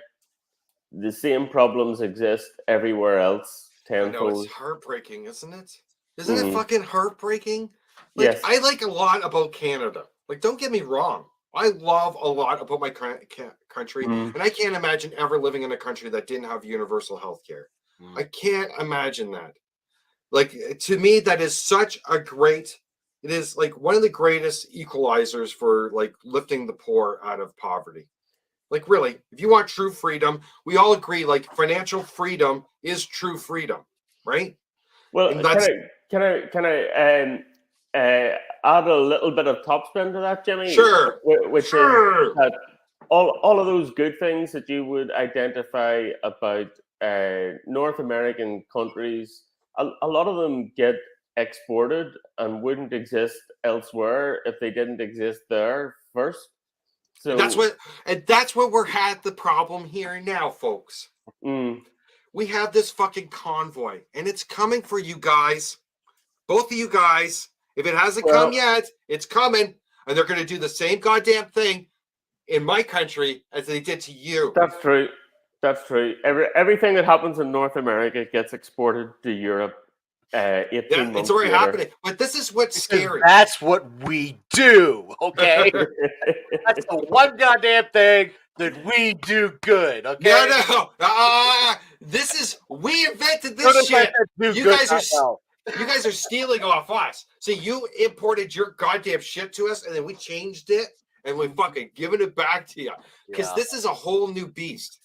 the same problems exist everywhere else. I know, it's heartbreaking, isn't it? Isn't it fucking heartbreaking? Like, Yes. I like a lot about Canada. Like, don't get me wrong. I love a lot about my country, and I can't imagine ever living in a country that didn't have universal health care. I can't imagine that. Like, to me, that is such a great, it is like one of the greatest equalizers for like lifting the poor out of poverty. Like, really, if you want true freedom, we all agree, like, financial freedom is true freedom, right? Well, And that's, can I add a little bit of topspin to that, Jimmy? Sure. Which Sure. is that all of those good things that you would identify about North American countries, a lot of them get exported and wouldn't exist elsewhere if they didn't exist there first. So and that's what we're at the problem here now, folks. We have this fucking convoy, and it's coming for you guys, both of you guys. If it hasn't come yet, it's coming, and they're going to do the same goddamn thing in my country as they did to you. That's true. That's true. Everything that happens in North America gets exported to Europe. 18 months it's already later. happening. But this is what's scary. That's what we do, okay? That's the one goddamn thing that we do good, okay? No. We invented this shit. You guys are stealing off us. So you imported your goddamn shit to us, and then we changed it, and we fucking giving it back to you. Because this is a whole new beast.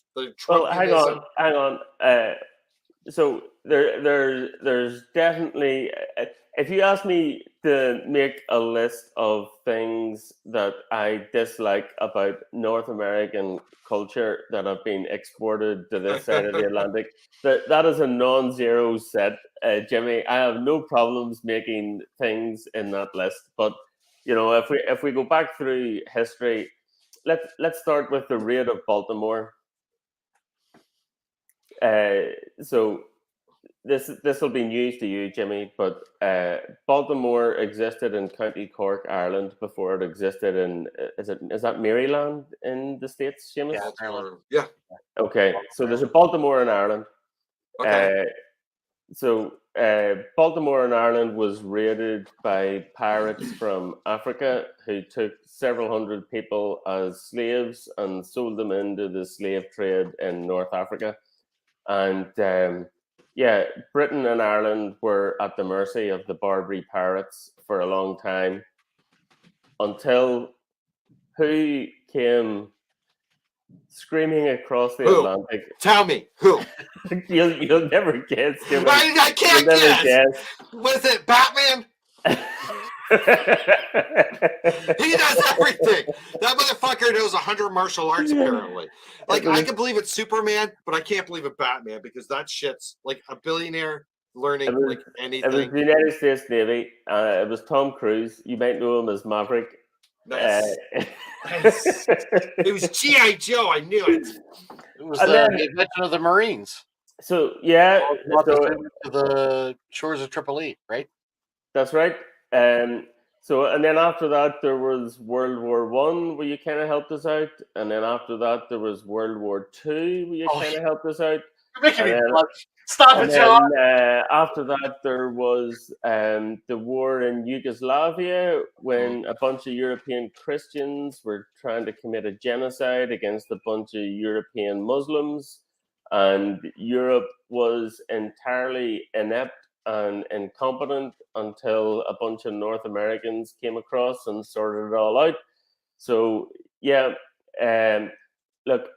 Well, hang on. So there's definitely, if you ask me to make a list of things that I dislike about North American culture that have been exported to this side of the Atlantic, that is a non-zero set, Jimmy. I have no problems making things in that list. But if we go back through history, let's start with the raid of Baltimore. So this will be news to you, Jimmy, but Baltimore existed in County Cork, Ireland, before it existed in is that Maryland in the States, Seamus? Yeah, Maryland. Yeah. Okay, so there's a Baltimore in Ireland. Okay. Baltimore in Ireland was raided by pirates from Africa who took several hundred people as slaves and sold them into the slave trade in North Africa. And Britain and Ireland were at the mercy of the Barbary pirates for a long time until who came screaming across the Atlantic. Tell me who. You'll never guess. Jimmy. I can't You'll never guess. Was it Batman? He does everything. That motherfucker knows 100 martial arts, apparently. Like, I can believe it's Superman, but I can't believe it's Batman because that shit's like a billionaire learning anything. It was the United States Navy. It was Tom Cruise. You might know him as Maverick. Nice. It was G.I. Joe. I knew it. It was the invention of the Marines. So, to the shores of Tripoli, right? That's right. And then after that, there was World War One, where you kind of helped us out, and then after that, there was World War Two, where you kind of helped us out. You're making me blush. Stop it, John. After that, there was the war in Yugoslavia, when a bunch of European Christians were trying to commit a genocide against a bunch of European Muslims, and Europe was entirely inept and incompetent until a bunch of North Americans came across and sorted it all out. So look,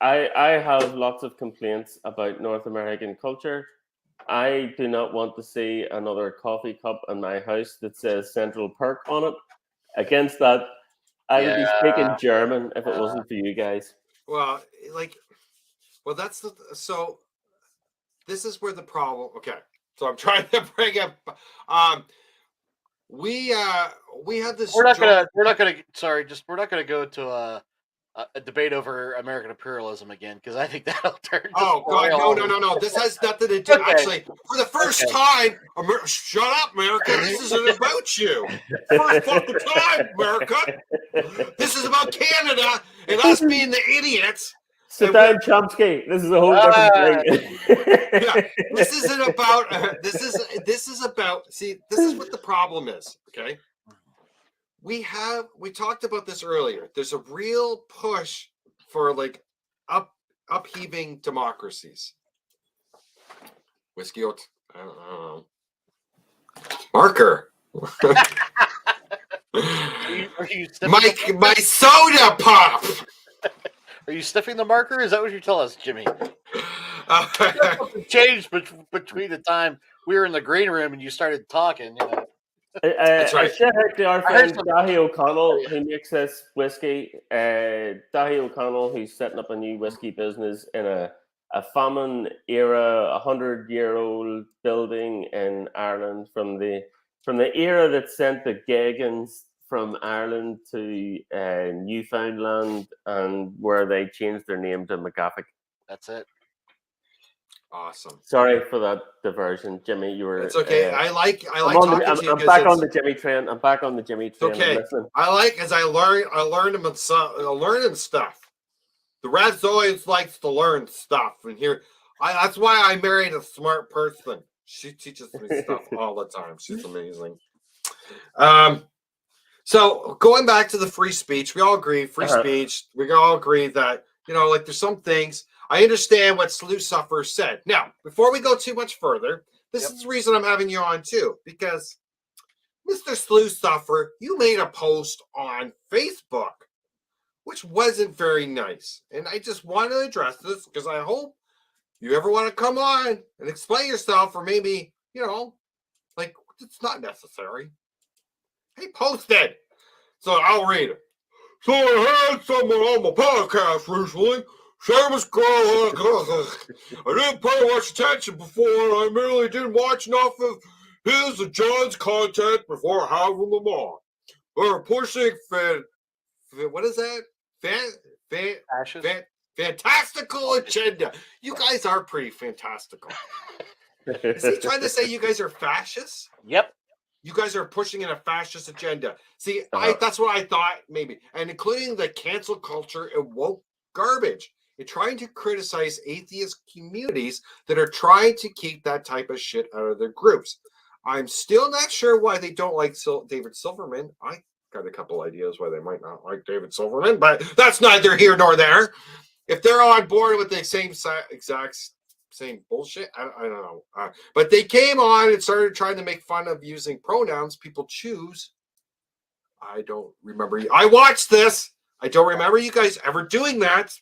I have lots of complaints about North American culture. I do not want to see another coffee cup in my house that says Central Perk on it. Against that, I would be speaking German if it wasn't for you guys. Well, this is where the problem. Okay, so I'm trying to bring up. We had this. We're not gonna go to a debate over American imperialism again because I think that'll turn. Oh God, no! This has nothing to do. Okay. Actually, for the first time, shut up, America. This isn't about you. First fucking time, America. This is about Canada and us being the idiots. Sit down, Chomsky. This is a whole different thing. This isn't about. This is about. See, this is what the problem is. Okay. We talked about this earlier. There's a real push for like upheaving democracies. Whiskey oat. I don't know. Marker. My soda pop. Are you sniffing the marker? Is that what you tell us, Jimmy? Changed between the time we were in the green room and you started talking. That's right. I shout out to our friend Dahi O'Connell who makes this whiskey. Dahi O'Connell, who's setting up a new whiskey business in a famine era, 100-year-old building in Ireland from the era that sent the Gagans from Ireland to Newfoundland, and where they changed their name to McGaffick. That's it. Awesome. Sorry for that diversion, Jimmy. You were. It's okay. I like. I'm back on the Jimmy train. I'm back on the Jimmy train. Okay. I like as I learned him learning stuff. The Reds always likes to learn stuff, and that's why I married a smart person. She teaches me stuff all the time. She's amazing. So going back to the free speech, we all agree speech. We all agree that like there's some things. I understand what Slew Suffer said. Now, before we go too much further, this is the reason I'm having you on too, because Mr. Slew Suffer, you made a post on Facebook, which wasn't very nice. And I just want to address this because I hope you ever want to come on and explain yourself, or maybe, like It's not necessary. He posted. So I'll read it. So I had someone on my podcast recently. Seamus I didn't pay much attention before, and I merely didn't watch enough of his and John's content before having them on. We're pushing what is that? Fantastical agenda. You guys are pretty fantastical. Is he trying to say you guys are fascists? Yep. You guys are pushing in a fascist agenda. See, Uh-huh. that's what I thought maybe, and including the cancel culture and woke garbage. You're trying to criticize atheist communities that are trying to keep that type of shit out of their groups. I'm still not sure why they don't like David Silverman. I got a couple ideas why they might not like David Silverman, but that's neither here nor there. If they're on board with the same exact same bullshit, I don't know. But they came on and started trying to make fun of using pronouns people choose. I don't remember. I watched this. I don't remember you guys ever doing that.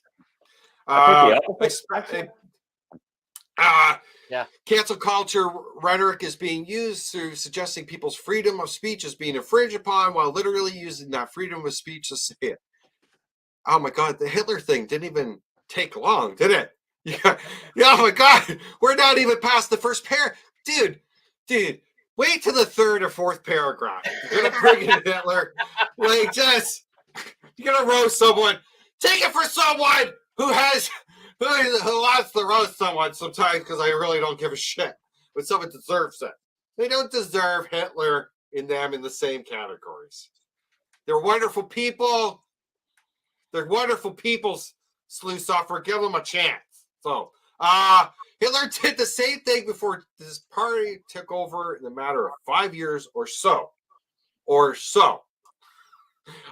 Cancel culture rhetoric is being used through suggesting people's freedom of speech is being infringed upon while literally using that freedom of speech to say it. Oh my God, the Hitler thing didn't even take long, did it? Yeah. Oh my God, we're not even past the first dude, wait to the third or fourth paragraph. You're gonna bring in Hitler. Like, just, you're gonna roast someone. Take it for someone who wants to roast someone sometimes, because I really don't give a shit. But someone deserves it. They don't deserve Hitler in the same categories. They're wonderful people. They're wonderful people, Slusoffer. Give them a chance. So, Hitler did the same thing before this party took over in a matter of 5 years or so.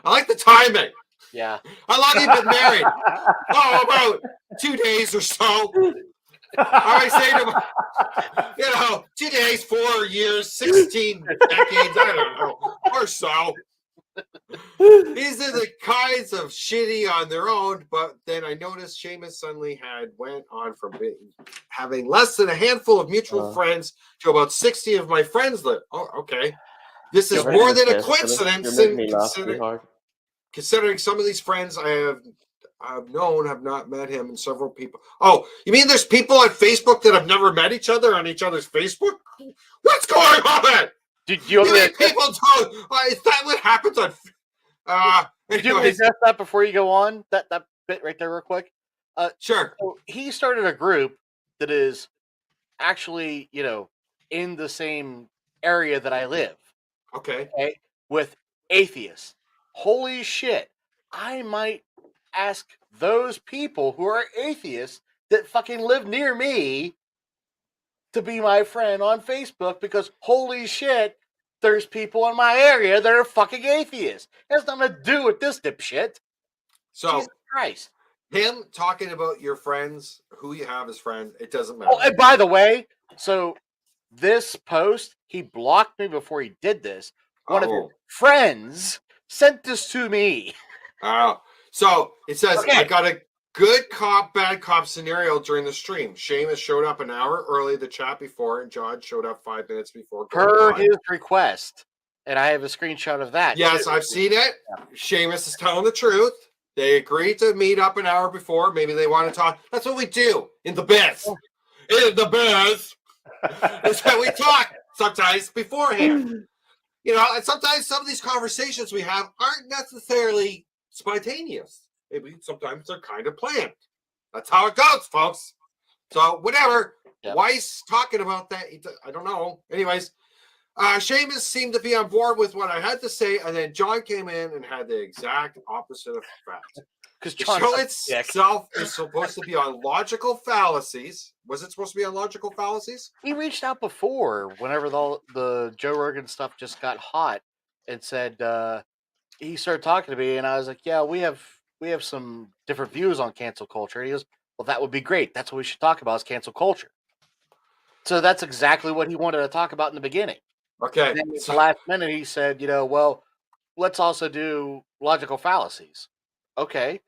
I like the timing. Yeah. How long have you been married? Oh, about 2 days or so. I say to 2 days, 4 years, 16 decades, I don't know, or so. These are the kinds of shitty on their own, but then I noticed Seamus suddenly went on from having less than a handful of mutual friends to about 60 of my friends that, okay. This is more than a coincidence, considering some of these friends I've known have not met him, and several people. Oh, you mean there's people on Facebook that have never met each other on each other's Facebook? What's going on? Do you want me to people don't? Is that what happens on? do you want me to address that before you go on? That bit right there, real quick. Sure. So he started a group that is actually, in the same area that I live. Okay. With atheists. Holy shit! I might ask those people who are atheists that fucking live near me to be my friend on Facebook, because holy shit, there's people in my area that are fucking atheists. It has nothing to do with this dipshit. So, Jesus Christ. Him talking about your friends, who you have as friends, it doesn't matter. Oh, and by the way, so this post, he blocked me before he did this. One of his friends sent this to me. So it says, okay. I got a good cop, bad cop scenario during the stream. Seamus showed up an hour early to chat before, and John showed up 5 minutes before. Per his request. And I have a screenshot of that. Yes, I've seen it. Yeah. Seamus is telling the truth. They agreed to meet up an hour before. Maybe they want to talk. That's what we do in the biz. In the biz. That's how we talk sometimes beforehand. And sometimes some of these conversations we have aren't necessarily spontaneous. Maybe sometimes they're kind of planned. That's how it goes, folks. So whatever. Yep. Why he's talking about that, I don't know. Anyways, Seamus seemed to be on board with what I had to say, and then John came in and had the exact opposite effect. Because the show itself is supposed to be on logical fallacies. Was it supposed to be on logical fallacies? He reached out before, whenever the Joe Rogan stuff just got hot, and said he started talking to me, and I was like, "Yeah, we have some different views on cancel culture." And he goes, "Well, that would be great. That's what we should talk about, is cancel culture." So that's exactly what he wanted to talk about in the beginning. Okay. And then at the last minute, he said, well, let's also do logical fallacies. Okay.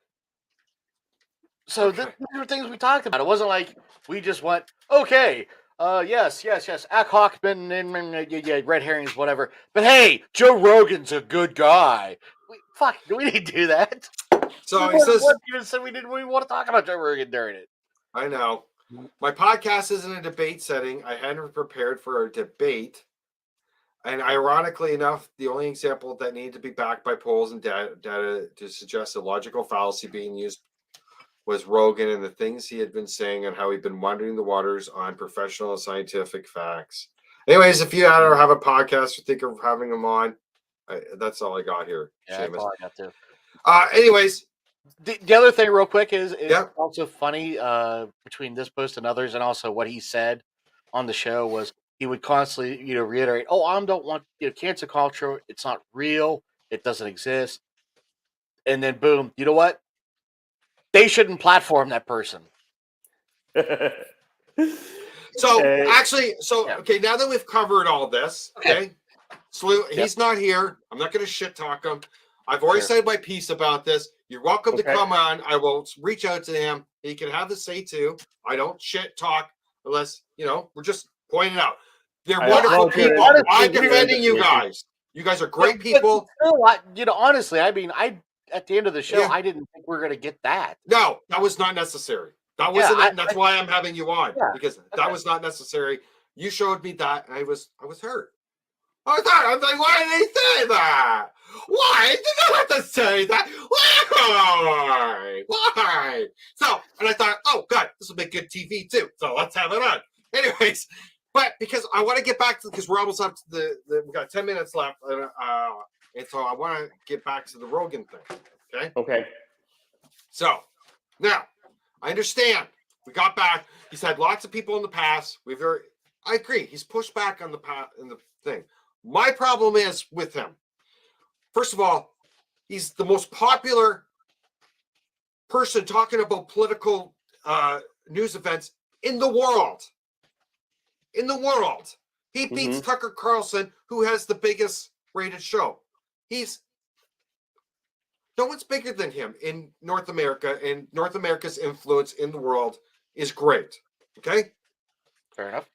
So these are things we talked about. It wasn't like we just went, okay, Yes. Ak Hockman and red herrings, whatever. But hey, Joe Rogan's a good guy. We didn't do that. So he says, What even said we didn't even want to talk about Joe Rogan during it. I know. My podcast isn't a debate setting. I hadn't prepared for a debate. And ironically enough, the only example that needed to be backed by polls and data to suggest a logical fallacy being used was Rogan and the things he had been saying and how he'd been wandering the waters on professional and scientific facts. Anyways, if you ever have a podcast or think of having him on, that's all I got here. Yeah, that's Seamus. all I got too. Anyways, the other thing, real quick, is Yeah. also funny between this post and others, and also what he said on the show was he would constantly, reiterate, "Oh, I don't want cancel culture. It's not real. It doesn't exist." And then, boom, you know what? They shouldn't platform that person. So actually, Yeah. okay, now that we've covered all this, okay, Slew, Yep. he's not here. I'm not going to shit talk him. I've already Sure. said my piece about this. You're welcome to Okay. come on. I will reach out to him. He can have the say too. I don't shit talk unless, we're just pointing out. They're I wonderful applaud your people. honestly, I'm your defending you invitation. guys. You guys are great But people. still, honestly, I mean, at the end of the show, Yeah. I didn't think we were going to get that. No, that was not necessary. That Yeah, wasn't. That's why I'm having you on, Yeah, because that okay. was not necessary. You showed me that, and I was hurt. I was like, why did they say that? Why did they have to say that? Why? So, and I thought, oh God, this will make good TV too. So let's have it on. Anyways, but because I want to get back to, because we're almost up to we got 10 minutes left, and so I want to get back to the Rogan thing. Okay. Okay. So now I understand. We got back. He's had lots of people in the past. I agree. He's pushed back on in the thing. My problem is with him. First of all, he's the most popular person talking about political news events in the world. In the world. He beats Tucker Carlson, who has the biggest rated show. No one's bigger than him in North America, and North America's influence in the world is great. Okay? Fair enough.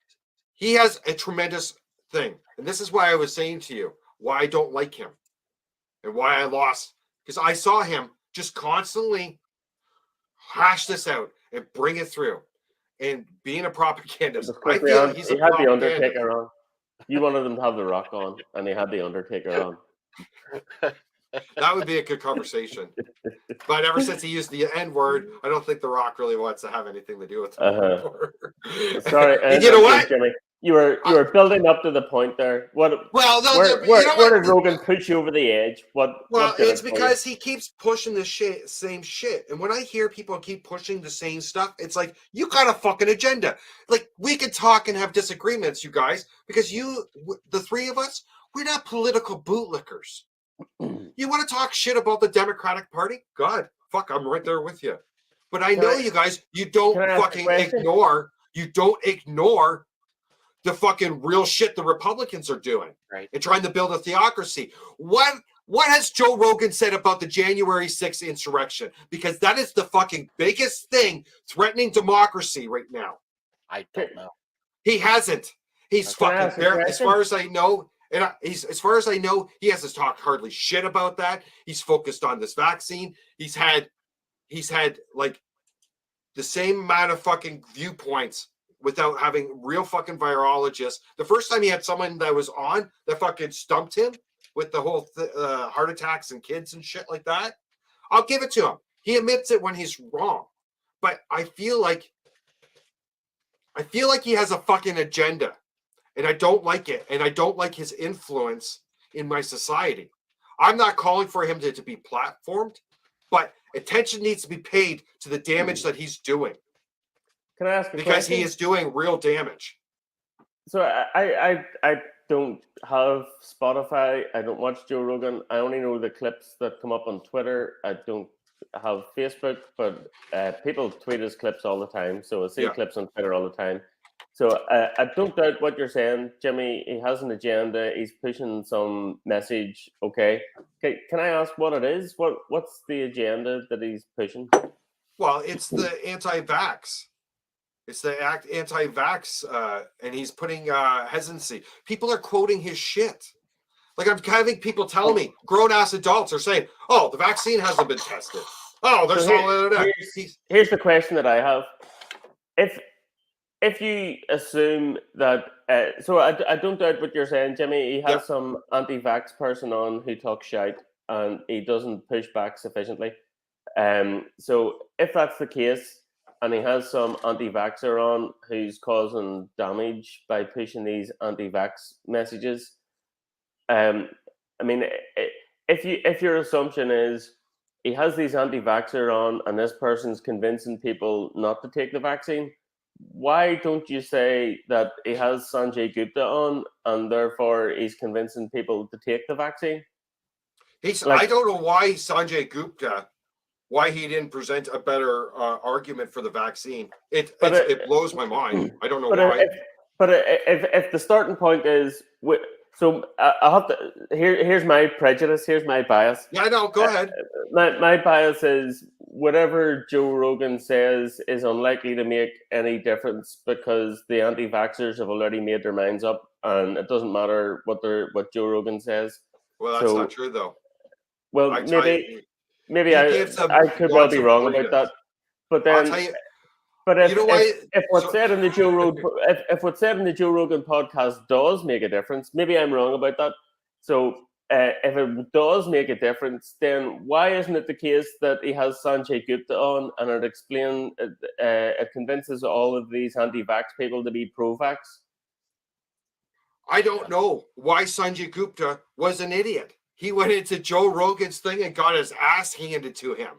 He has a tremendous thing. And this is why I was saying to you why I don't like him and why I lost. Because I saw him just constantly hash this out and bring it through. And being a propagandist, I feel he's he a had the propagandist. Undertaker on. You wanted them to have the Rock on, and he had the Undertaker on. That would be a good conversation. But ever since he used the N word, I don't think The Rock really wants to have anything to do with it anymore. Sorry, and you know what? Jimmy, you were building up to the point there. Where did Rogan push you over the edge? It's because he keeps pushing the same shit. And when I hear people keep pushing the same stuff, it's like, you got a fucking agenda. Like, we could talk and have disagreements, you guys, because the three of us, we're not political bootlickers. You want to talk shit about the Democratic Party? God, fuck, I'm right there with you. But I know you guys, you don't fucking ignore the fucking real shit the Republicans are doing, right, and trying to build a theocracy. What has Joe Rogan said about the January 6th insurrection? Because that is the fucking biggest thing threatening democracy right now. I don't know. He hasn't. He's fucking there, as far as I know. And as far as I know, he hasn't talked hardly shit about that. He's focused on this vaccine. He's had like the same amount of fucking viewpoints without having real fucking virologists. The first time he had someone that was on that fucking stumped him with the whole heart attacks and kids and shit like that, I'll give it to him. He admits it when he's wrong. But I feel like he has a fucking agenda. And I don't like it. And I don't like his influence in my society. I'm not calling for him to be platformed, but attention needs to be paid to the damage that he's doing. Can I ask because he is doing real damage. So I don't have Spotify. I don't watch Joe Rogan. I only know the clips that come up on Twitter. I don't have Facebook, but people tweet his clips all the time. So I see clips on Twitter all the time. So I don't doubt what you're saying, Jimmy. He has an agenda. He's pushing some message. Okay. Can I ask what it is? What's the agenda that he's pushing? Well, it's the anti-vax. It's the anti-vax, and he's putting hesitancy. People are quoting his shit. Like I'm having people telling me, grown-ass adults are saying, "Oh, the vaccine hasn't been tested. Oh, there's here's the question that I have: if you assume that, so I don't doubt what you're saying, Jimmy. He has some anti-vax person on who talks shite and he doesn't push back sufficiently. So if that's the case, and he has some anti-vaxxer on who's causing damage by pushing these anti-vax messages, I mean, if your assumption is he has these anti-vaxxer on and this person's convincing people not to take the vaccine, why don't you say that he has Sanjay Gupta on and therefore he's convincing people to take the vaccine? I don't know why Sanjay Gupta, why he didn't present a better argument for the vaccine. It blows my mind. I don't know why. If the starting point is, so I have to. Here's my prejudice. Here's my bias. Yeah, no, go ahead. My bias is whatever Joe Rogan says is unlikely to make any difference because the anti-vaxxers have already made their minds up, and it doesn't matter what Joe Rogan says. Well, that's not true, though. Well, maybe I could well be wrong about that. But then, if what's said in the Joe Rogan if what's said in the Joe Rogan podcast does make a difference, maybe I'm wrong about that. So if it does make a difference, then why isn't it the case that he has Sanjay Gupta on and it convinces all of these anti-vax people to be pro-vax? I don't know why Sanjay Gupta was an idiot. He went into Joe Rogan's thing and got his ass handed to him,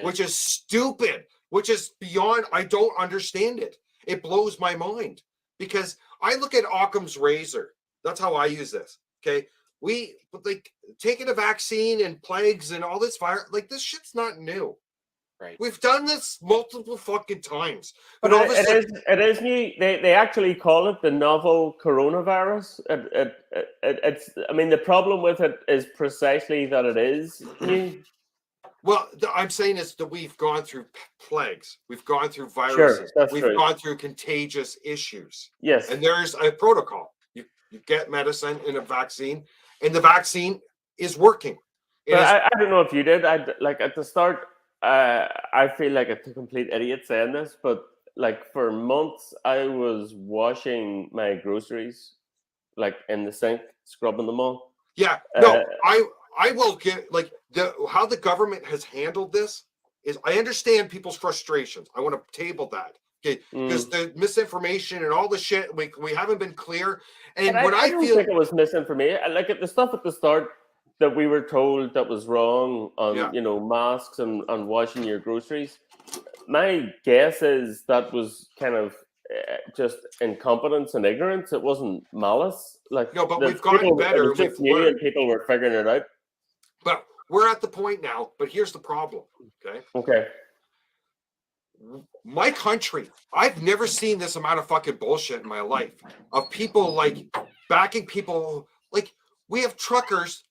which is stupid, which is beyond, I don't understand it. It blows my mind because I look at Occam's razor. That's how I use this. Okay. We like taking a vaccine and plagues and all this fire. Like this shit's not new. Right. We've done this multiple fucking times. But it is new. They actually call it the novel coronavirus. It's. I mean, the problem with it is precisely that it is new. Well, I'm saying is that we've gone through plagues, we've gone through viruses, we've gone through contagious issues. Yes, and there's a protocol. You get medicine in a vaccine, and the vaccine is working. I don't know if you did. Like at the start. I feel like a complete idiot saying this, but like for months I was washing my groceries like in the sink, scrubbing them all. Yeah, no, I will get like how the government has handled this is I understand people's frustrations. I want to table that. Okay, because the misinformation and all the shit we haven't been clear. And I don't think it was misinformation. Like the stuff at the start that we were told that was wrong on masks and washing your groceries. My guess is that was kind of just incompetence and ignorance. It wasn't malice. Like no, but we've gotten better. It was just new and people were figuring it out. But we're at the point now. But here's the problem. Okay. My country, I've never seen this amount of fucking bullshit in my life of people like backing people. Like we have truckers.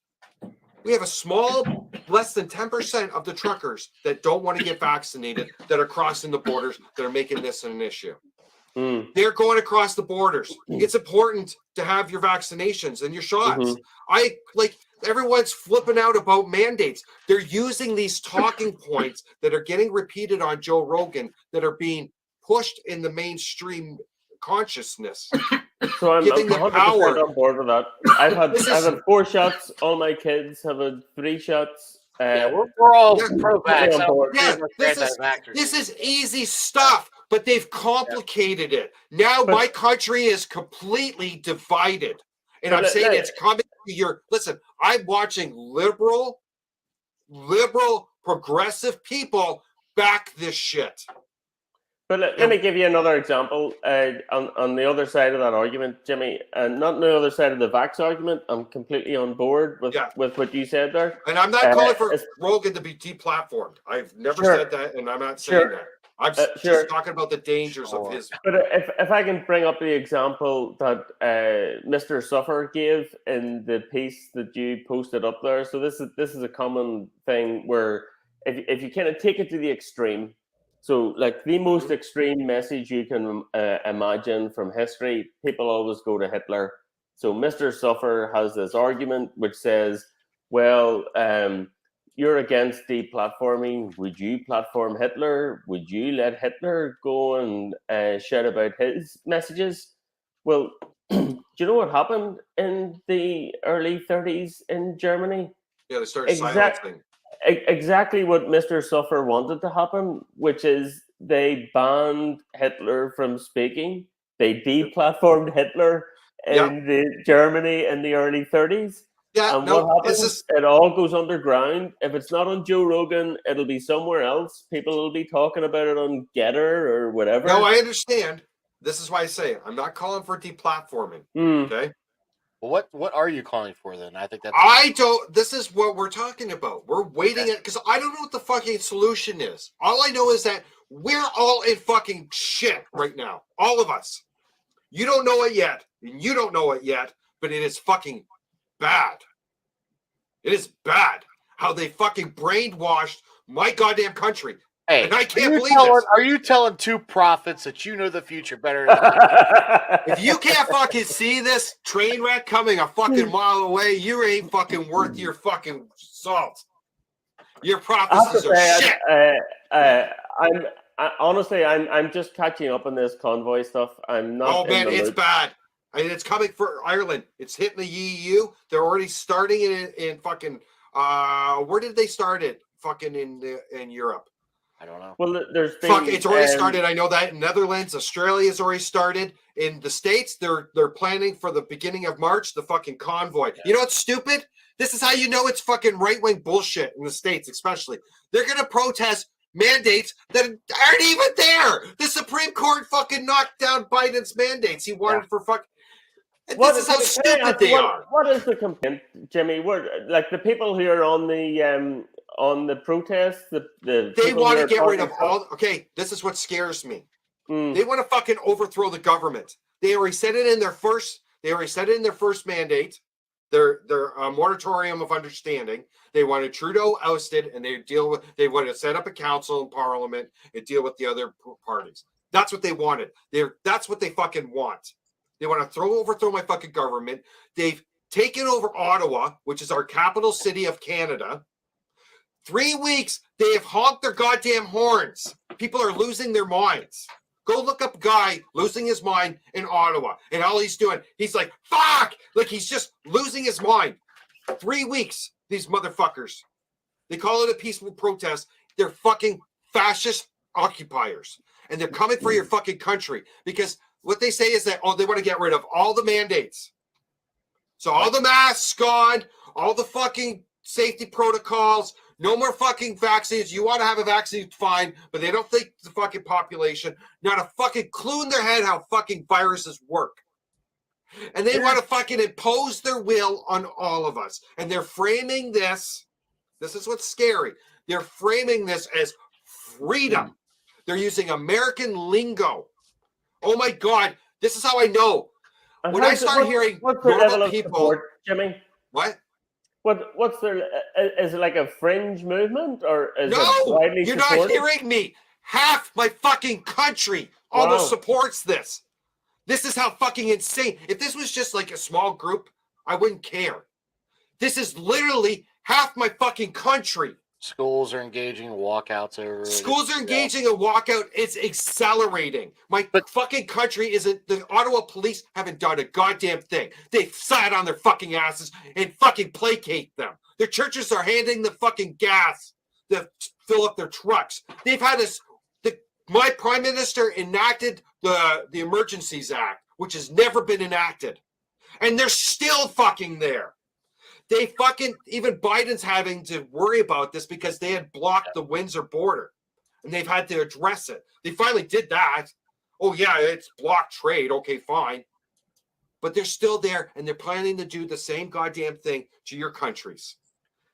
We have a small, less than 10% of the truckers that don't want to get vaccinated, that are crossing the borders, that are making this an issue. They're going across the borders. It's important to have your vaccinations and your shots. Everyone's flipping out about mandates. They're using these talking points that are getting repeated on Joe Rogan that are being pushed in the mainstream consciousness. So I'm 100% on board with that. I've had 4 shots. All my kids have had 3 shots. We're all pro-vax. This is easy stuff, but they've complicated it. Now my country is completely divided. And I'm saying it's coming to your... Listen, I'm watching liberal, progressive people back this shit. But let me give you another example on the other side of that argument, Jimmy, and not on the other side of the vax argument. I'm completely on board with what you said there. And I'm not calling for Rogan to be deplatformed. I've never said that, and I'm not saying that. I'm just talking about the dangers of his. But if I can bring up the example that Mr. Suffer gave in the piece that you posted up there. So this is a common thing where if you kind of take it to the extreme, So, like the most extreme message you can imagine from history, people always go to Hitler. So, Mr. Suffer has this argument which says, well, you're against deplatforming. Would you platform Hitler? Would you let Hitler go and shout about his messages? Well, do you know what happened in the early 30s in Germany? Yeah, they started silencing. Exactly what Mr. Suffer wanted to happen, which is they banned Hitler from speaking. They deplatformed Hitler in Germany in the early 30s. Yeah, And no, what happens? It all goes underground. If it's not on Joe Rogan, it'll be somewhere else. People will be talking about it on Getter or whatever. No, I understand. This is why I say I'm not calling for deplatforming. Okay. Well, what are you calling for then? I think that's. I don't. This is what we're talking about. We're waiting at because I don't know what the fucking solution is. All I know is that we're all in fucking shit right now. All of us. You don't know it yet, and you don't know it yet, but it is fucking bad. It is bad how they fucking brainwashed my goddamn country. Hey, and I can't believe this. Are you telling two prophets that you know the future better than If you can't fucking see this train wreck coming a fucking mile away, you ain't fucking worth your fucking salt. Your prophecies are shit. Honestly, I'm just catching up on this convoy stuff. I'm not. Oh man, it's bad. I mean, it's coming for Ireland. It's hitting the EU. They're already starting it in fucking. Where did they start it? Fucking in Europe. I don't know. Well, there's been, it's already started. I know that in Netherlands, Australia's already started. In the States, they're planning for the beginning of March the fucking convoy. Yeah. You know what's stupid? This is how you know it's fucking right-wing bullshit in the States, especially. They're gonna protest mandates that aren't even there. The Supreme Court fucking knocked down Biden's mandates. He wanted for fuck. This is how stupid they are. What is the complaint, Jimmy? Like the people who are on the protests, they want to get rid of all. Okay, this is what scares me. They want to fucking overthrow the government. They already said it in their first. They already said it in their first mandate. Their moratorium of understanding. They wanted Trudeau ousted, and they want to set up a council in Parliament and deal with the other parties. That's what they wanted. That's what they fucking want. They want to overthrow my fucking government. They've taken over Ottawa, which is our capital city of Canada. 3 weeks, they have honked their goddamn horns. People are losing their minds. Go look up a guy losing his mind in Ottawa. And all he's doing, he's like, fuck! Like he's just losing his mind. 3 weeks, these motherfuckers. They call it a peaceful protest. They're fucking fascist occupiers. And they're coming for your fucking country. Because what they say is that, they want to get rid of all the mandates. So all the masks gone, all the fucking safety protocols, no more fucking vaccines. You want to have a vaccine, fine, but they don't think the fucking population, not a fucking clue in their head how fucking viruses work. And they want to fucking impose their will on all of us. And they're framing this is what's scary. They're framing this as freedom. They're using American lingo. Oh my God, this is how I know. When I start hearing what's the level of people, support, Jimmy? What? What's their? Is it like a fringe movement, or is it no? widely You're supported? Not hearing me. Half my fucking country almost supports this. This is how fucking insane. If this was just like a small group, I wouldn't care. This is literally half my fucking country. Schools are engaging in walkouts over. Schools are engaging in walkout. It's accelerating. But fucking country isn't. The Ottawa police haven't done a goddamn thing. They've sat on their fucking asses and fucking placate them. Their churches are handing the fucking gas to fill up their trucks. They've had this. My prime minister enacted the Emergencies Act, which has never been enacted, and they're still fucking there. They fucking, even Biden's having to worry about this because they had blocked the Windsor border and they've had to address it. They finally did that. Oh yeah, it's blocked trade. Okay, fine. But they're still there and they're planning to do the same goddamn thing to your countries.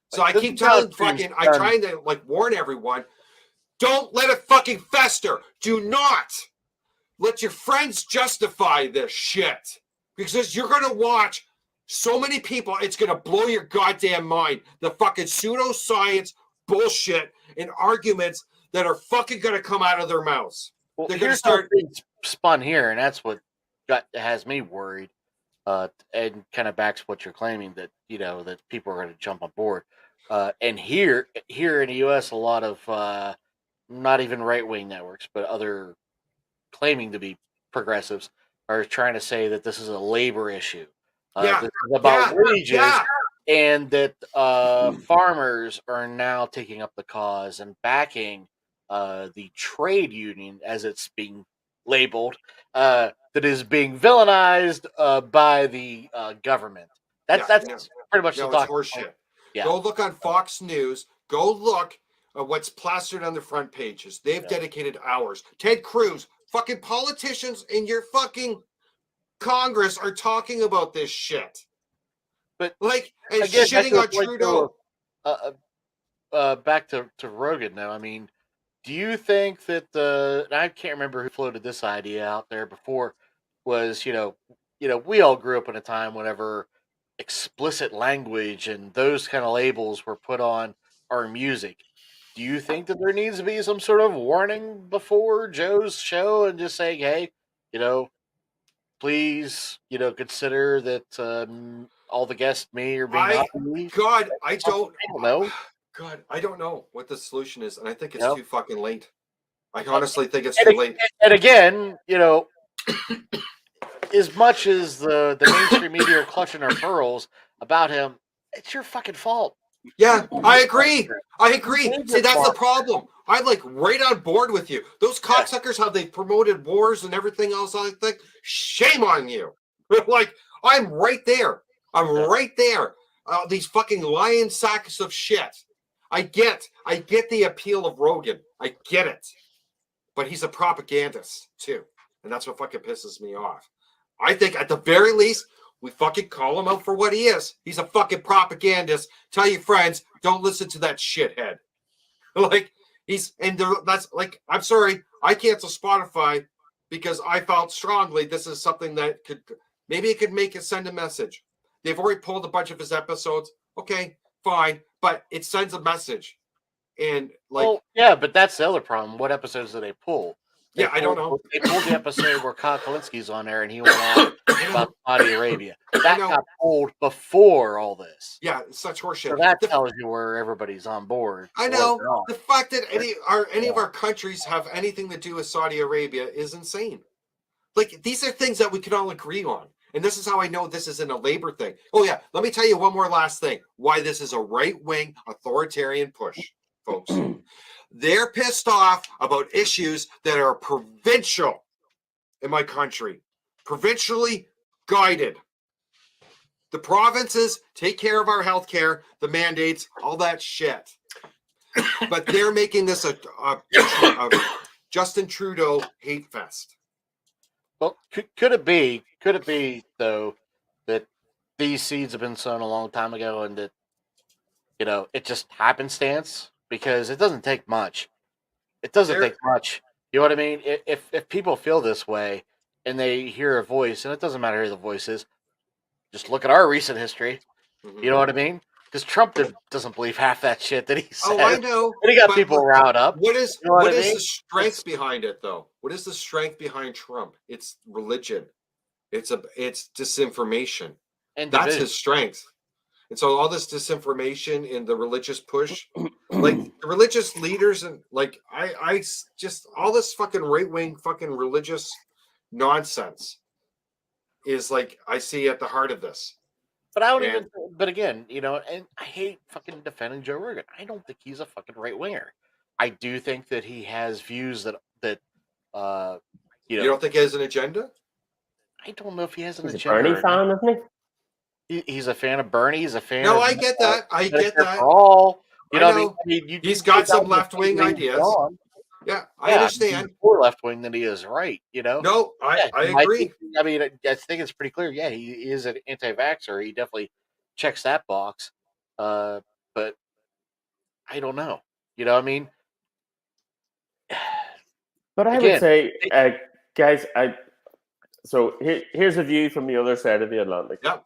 So I keep telling fucking, I'm trying to warn everyone, don't let it fucking fester. Do not let your friends justify this shit because you're going to watch so many people, it's going to blow your goddamn mind. The fucking pseudoscience bullshit and arguments that are fucking going to come out of their mouths. Well, They're gonna here's how start- things spun here, and that's what has me worried, and kind of backs what you're claiming, that that people are going to jump on board. And here in the U.S., a lot of not even right wing networks, but other claiming to be progressives are trying to say that this is a labor issue. Yeah, This is about wages, yeah. and that farmers are now taking up the cause and backing the trade union, as it's being labeled, that is being villainized by the government. That's pretty much No, the it's talk. horseshit. Yeah. Go look on Fox News. Go look at what's plastered on the front pages. They've dedicated hours. Ted Cruz, fucking politicians in your fucking Congress are talking about this shit. But like, and again, shitting on Trudeau. Back to Rogan now. I mean, do you think that and I can't remember who floated this idea out there before, was we all grew up in a time whenever explicit language and those kind of labels were put on our music. Do you think that there needs to be some sort of warning before Joe's show, and just saying, hey, please, consider that all the guests may or may not be. God, I don't know. God, I don't know what the solution is, and I think it's Yep. too fucking late. I honestly think it's too late. And again, as much as the mainstream media are clutching their pearls about him, it's your fucking fault. Yeah, I agree. I agree. Change See, your that's the part. problem. I'm like right on board with you. Those cocksuckers, how they promoted wars and everything else. I think, shame on you. Like, I'm right there. I'm right there. These fucking lion sacks of shit. I get the appeal of Rogan. I get it. But he's a propagandist too. And that's what fucking pisses me off. I think at the very least, we fucking call him out for what he is. He's a fucking propagandist. Tell your friends, don't listen to that shithead. Like, that's like, I'm sorry, I cancel Spotify because I felt strongly this is something that maybe it could send a message. They've already pulled a bunch of his episodes. Okay, fine, but it sends a message. And like, but that's the other problem. What episodes do they pull? I don't know. They pulled the episode where Kyle Kalinski's on there and he went on about Saudi Arabia. That got pulled before all this. Yeah, it's such horseshit. So that tells you where everybody's on board. I know. The fact that any of our countries have anything to do with Saudi Arabia is insane. Like, these are things that we can all agree on. And this is how I know this isn't a labor thing. Oh, yeah. Let me tell you one more last thing. Why this is a right-wing authoritarian push, folks. They're pissed off about issues that are provincial in my country. Provincially guided. The provinces take care of our health care, the mandates, all that shit. But they're making this a Justin Trudeau hate fest. Well, could it be though that these seeds have been sown a long time ago, and that it just happenstance? Because it doesn't take much. It doesn't take much. You know what I mean? If people feel this way and they hear a voice, and it doesn't matter who the voice is, just look at our recent history. Mm-hmm. You know what I mean? Because Trump doesn't believe half that shit that he said. Oh, I know. And he got people riled up. What is the strength behind it, though? What is the strength behind Trump? It's religion. It's disinformation. And that's his strength. And so all this disinformation and the religious push, like the religious leaders, and like I just all this fucking right-wing fucking religious nonsense is like I see at the heart of this. But I don't even. But again, and I hate fucking defending Joe Rogan. I don't think he's a fucking right winger. I do think that he has views that you don't think he has an agenda? I don't know if he has an agenda. He's a Bernie fan, isn't he? He's a fan of Bernie. He's a fan. No, of, I get that. I get that. All you know, I mean, he's got some left wing ideas. Yeah, I understand. He's more left wing than he is right. No, I agree. I mean, I think it's pretty clear. Yeah, he is an anti-vaxxer. He definitely checks that box. But I don't know. You know what I mean? But I would say, guys, so here's a view from the other side of the Atlantic. Yeah.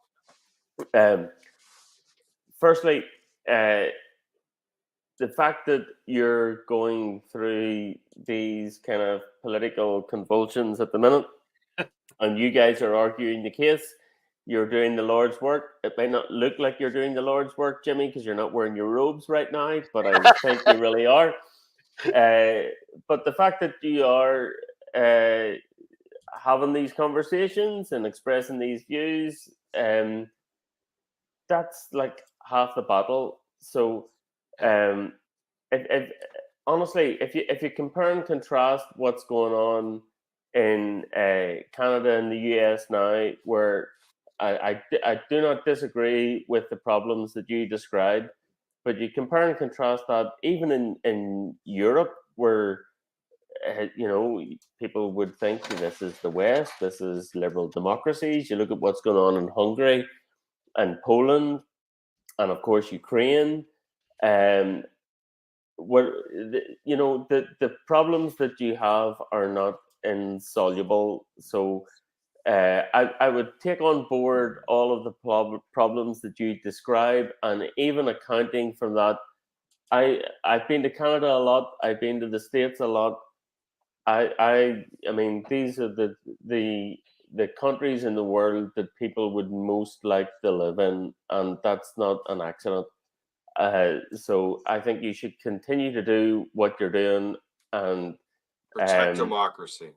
Firstly, the the fact that you're going through these kind of political convulsions at the minute, and you guys are arguing the case, you're doing the Lord's work. It may not look like you're doing the Lord's work, Jimmy, because you're not wearing your robes right now, but I think you really are. But the fact that you are having these conversations and expressing these views, that's like half the battle. So, if honestly, if you compare and contrast what's going on in Canada and the US now, where I do not disagree with the problems that you described, but you compare and contrast that even in Europe, where people would think this is the West, this is liberal democracies. You look at what's going on in Hungary and Poland, and of course Ukraine. The problems that you have are not insoluble. So I would take on board all of the problems that you describe, and even accounting from that. I've been to Canada a lot. I've been to the States a lot. I mean, these are the countries in the world that people would most like to live in, and that's not an accident. So I think you should continue to do what you're doing and Protect democracy.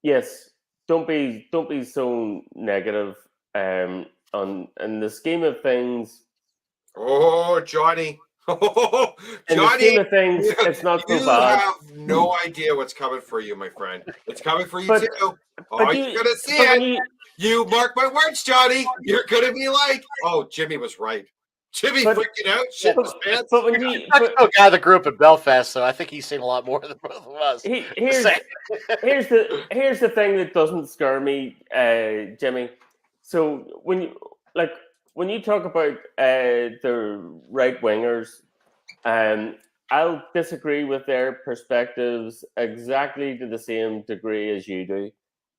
Yes, don't be so negative. In the scheme of things, Oh, Johnny. Oh, in the scheme Johnny, of things, it's not so you bad. have no idea what's coming for you, my friend. It's coming for you But- too. but Oh, you- you're gonna see but when it. You mark my words, Johnny. You're gonna be like, oh, Jimmy was right. Jimmy But- freaking out, shit his pants. But when you Talking to a guy that grew up in Belfast, so I think he's seen a lot more than both of us. here's the thing that doesn't scare me, Jimmy. So when you talk about the right wingers, I'll disagree with their perspectives exactly to the same degree as you do.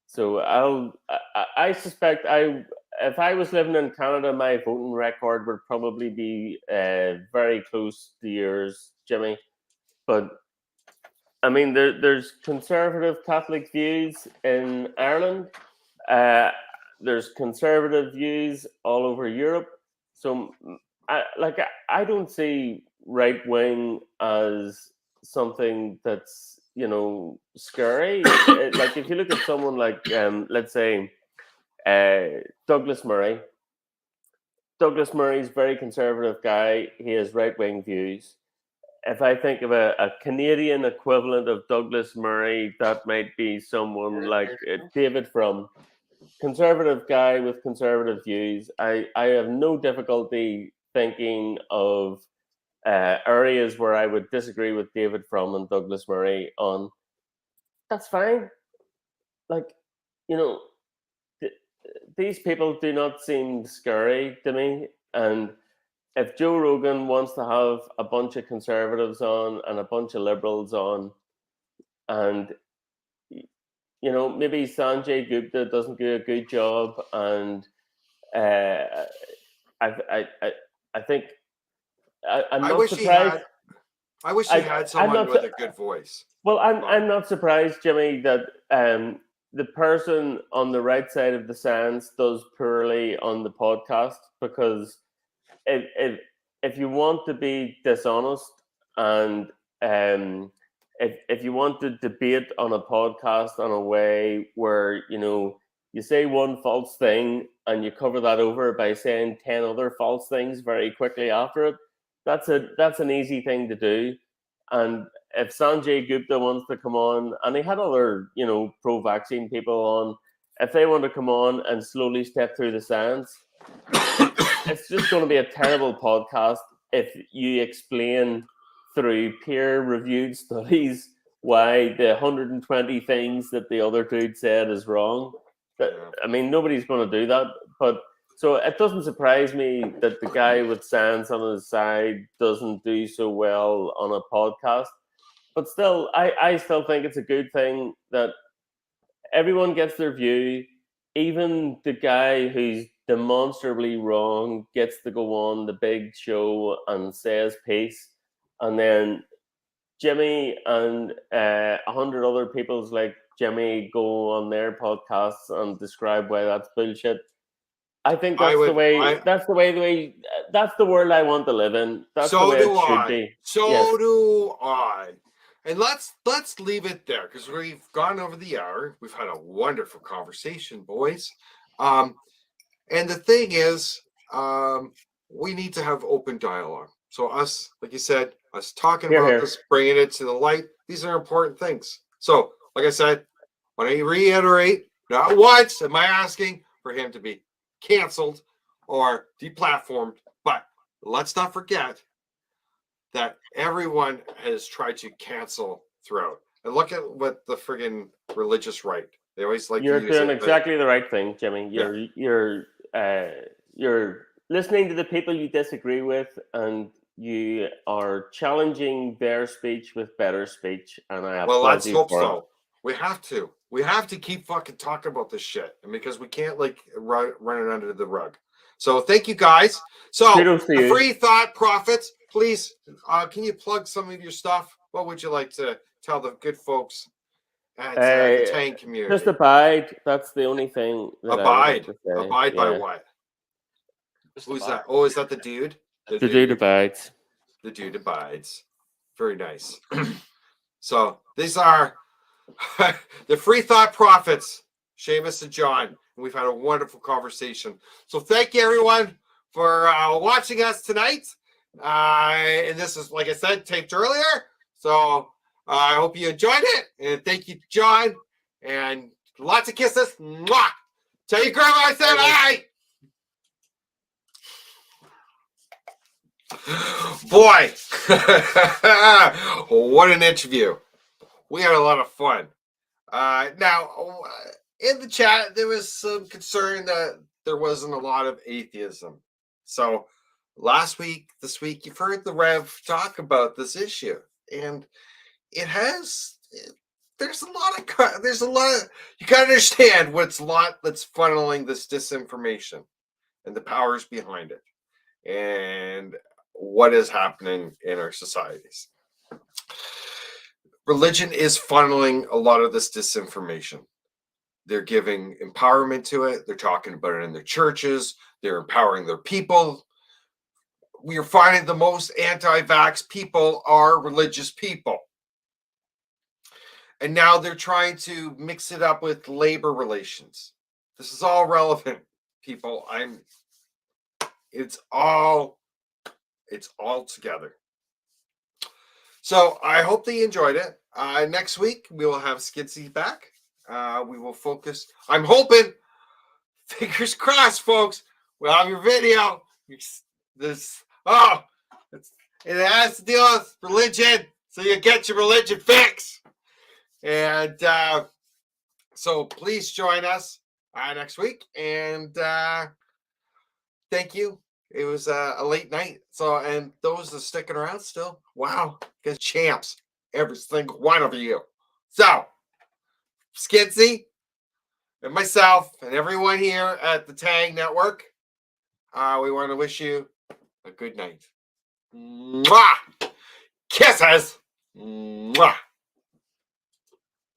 So I suspect if I was living in Canada, my voting record would probably be very close to yours, Jimmy. But I mean, there's conservative Catholic views in Ireland. There's conservative views all over Europe. So, I don't see right wing as something that's scary. Like if you look at someone like let's say Douglas Murray. Douglas Murray's a very conservative guy. He has right wing views. If I think of a Canadian equivalent of Douglas Murray, that might be someone like David Frum, conservative guy with conservative views. I have no difficulty thinking of areas where I would disagree with David Frum and Douglas Murray on. That's fine. Like, these people do not seem scary to me. And if Joe Rogan wants to have a bunch of conservatives on and a bunch of liberals on, and maybe Sanjay Gupta doesn't do a good job, and I think I'm I not wish surprised. I wish he had someone with a good voice. Well, I'm not surprised, Jimmy, that the person on the right side of the sands does poorly on the podcast, because if you want to be dishonest and if you want to debate on a podcast in a way where you say one false thing and you cover that over by saying 10 other false things very quickly after it, that's an easy thing to do. And if Sanjay Gupta wants to come on, and he had other pro-vaccine people on, if they want to come on and slowly step through the sands, it's just going to be a terrible podcast if you explain through peer-reviewed studies why the 120 things that the other dude said is wrong. I mean, nobody's going to do that. But so it doesn't surprise me that the guy with Sands on his side doesn't do so well on a podcast. But still, I still think it's a good thing that everyone gets their view. Even the guy who's demonstrably wrong gets to go on the big show and say his piece. and then Jimmy and 100 other people's like Jimmy go on their podcasts and describe why that's bullshit. I think that's the way. That's the world I want to live in. That's the way it should be. So do I. And let's leave it there because we've gone over the hour. We've had a wonderful conversation, boys. And the thing is, we need to have open dialogue. So us, like you said, us talking about this, bringing it to the light. These are important things. So, like I said, when I reiterate, not once am I asking for him to be canceled or deplatformed, but let's not forget that everyone has tried to cancel throughout. And look at what the friggin' religious right. They always like you're to use doing exactly the right thing, Jimmy. You're listening to the people you disagree with, and you are challenging their speech with better speech. And I let's hope so. We have to. We have to keep fucking talking about this shit, and because we can't like run it under the rug. So thank you guys. So the Free Thought Prophets, please, can you plug some of your stuff? What would you like to tell the good folks at the Tang community? Just abide. That's the only thing. Abide by what? Who's that? Oh, is that the dude? The dude abides. The dude abides. Very nice. So these are the Free Thought Prophets, Seamus and John. We've had a wonderful conversation. So thank you, everyone, for watching us tonight. And this is, like I said, taped earlier. So I hope you enjoyed it. And thank you, John. And lots of kisses. Mwah! Tell your grandma I said hi. Boy, what an interview. We had a lot of fun. Now, in the chat, there was some concern that there wasn't a lot of atheism. So this week, you've heard the Rev talk about this issue. And there's a lot, you got to understand that's funneling this disinformation and the powers behind it and what is happening in our societies. Religion is funneling a lot of this disinformation. They're giving empowerment to it. They're talking about it in their churches. They're empowering their people. We are finding the most anti-vax people are religious people. And now they're trying to mix it up with labor relations. This is all relevant, people. It's all together. So I hope that you enjoyed it. Next week, we will have Skidsy back. We will focus. I'm hoping, fingers crossed, folks, we'll have your video. It has to deal with religion, so you get your religion fix. And so please join us next week. And thank you. It was a late night. So, and those are sticking around still. Wow. Because champs. Every single one of you. So, Skidsy and myself and everyone here at the Tang Network, we want to wish you a good night. Mwah! Kisses! Mwah!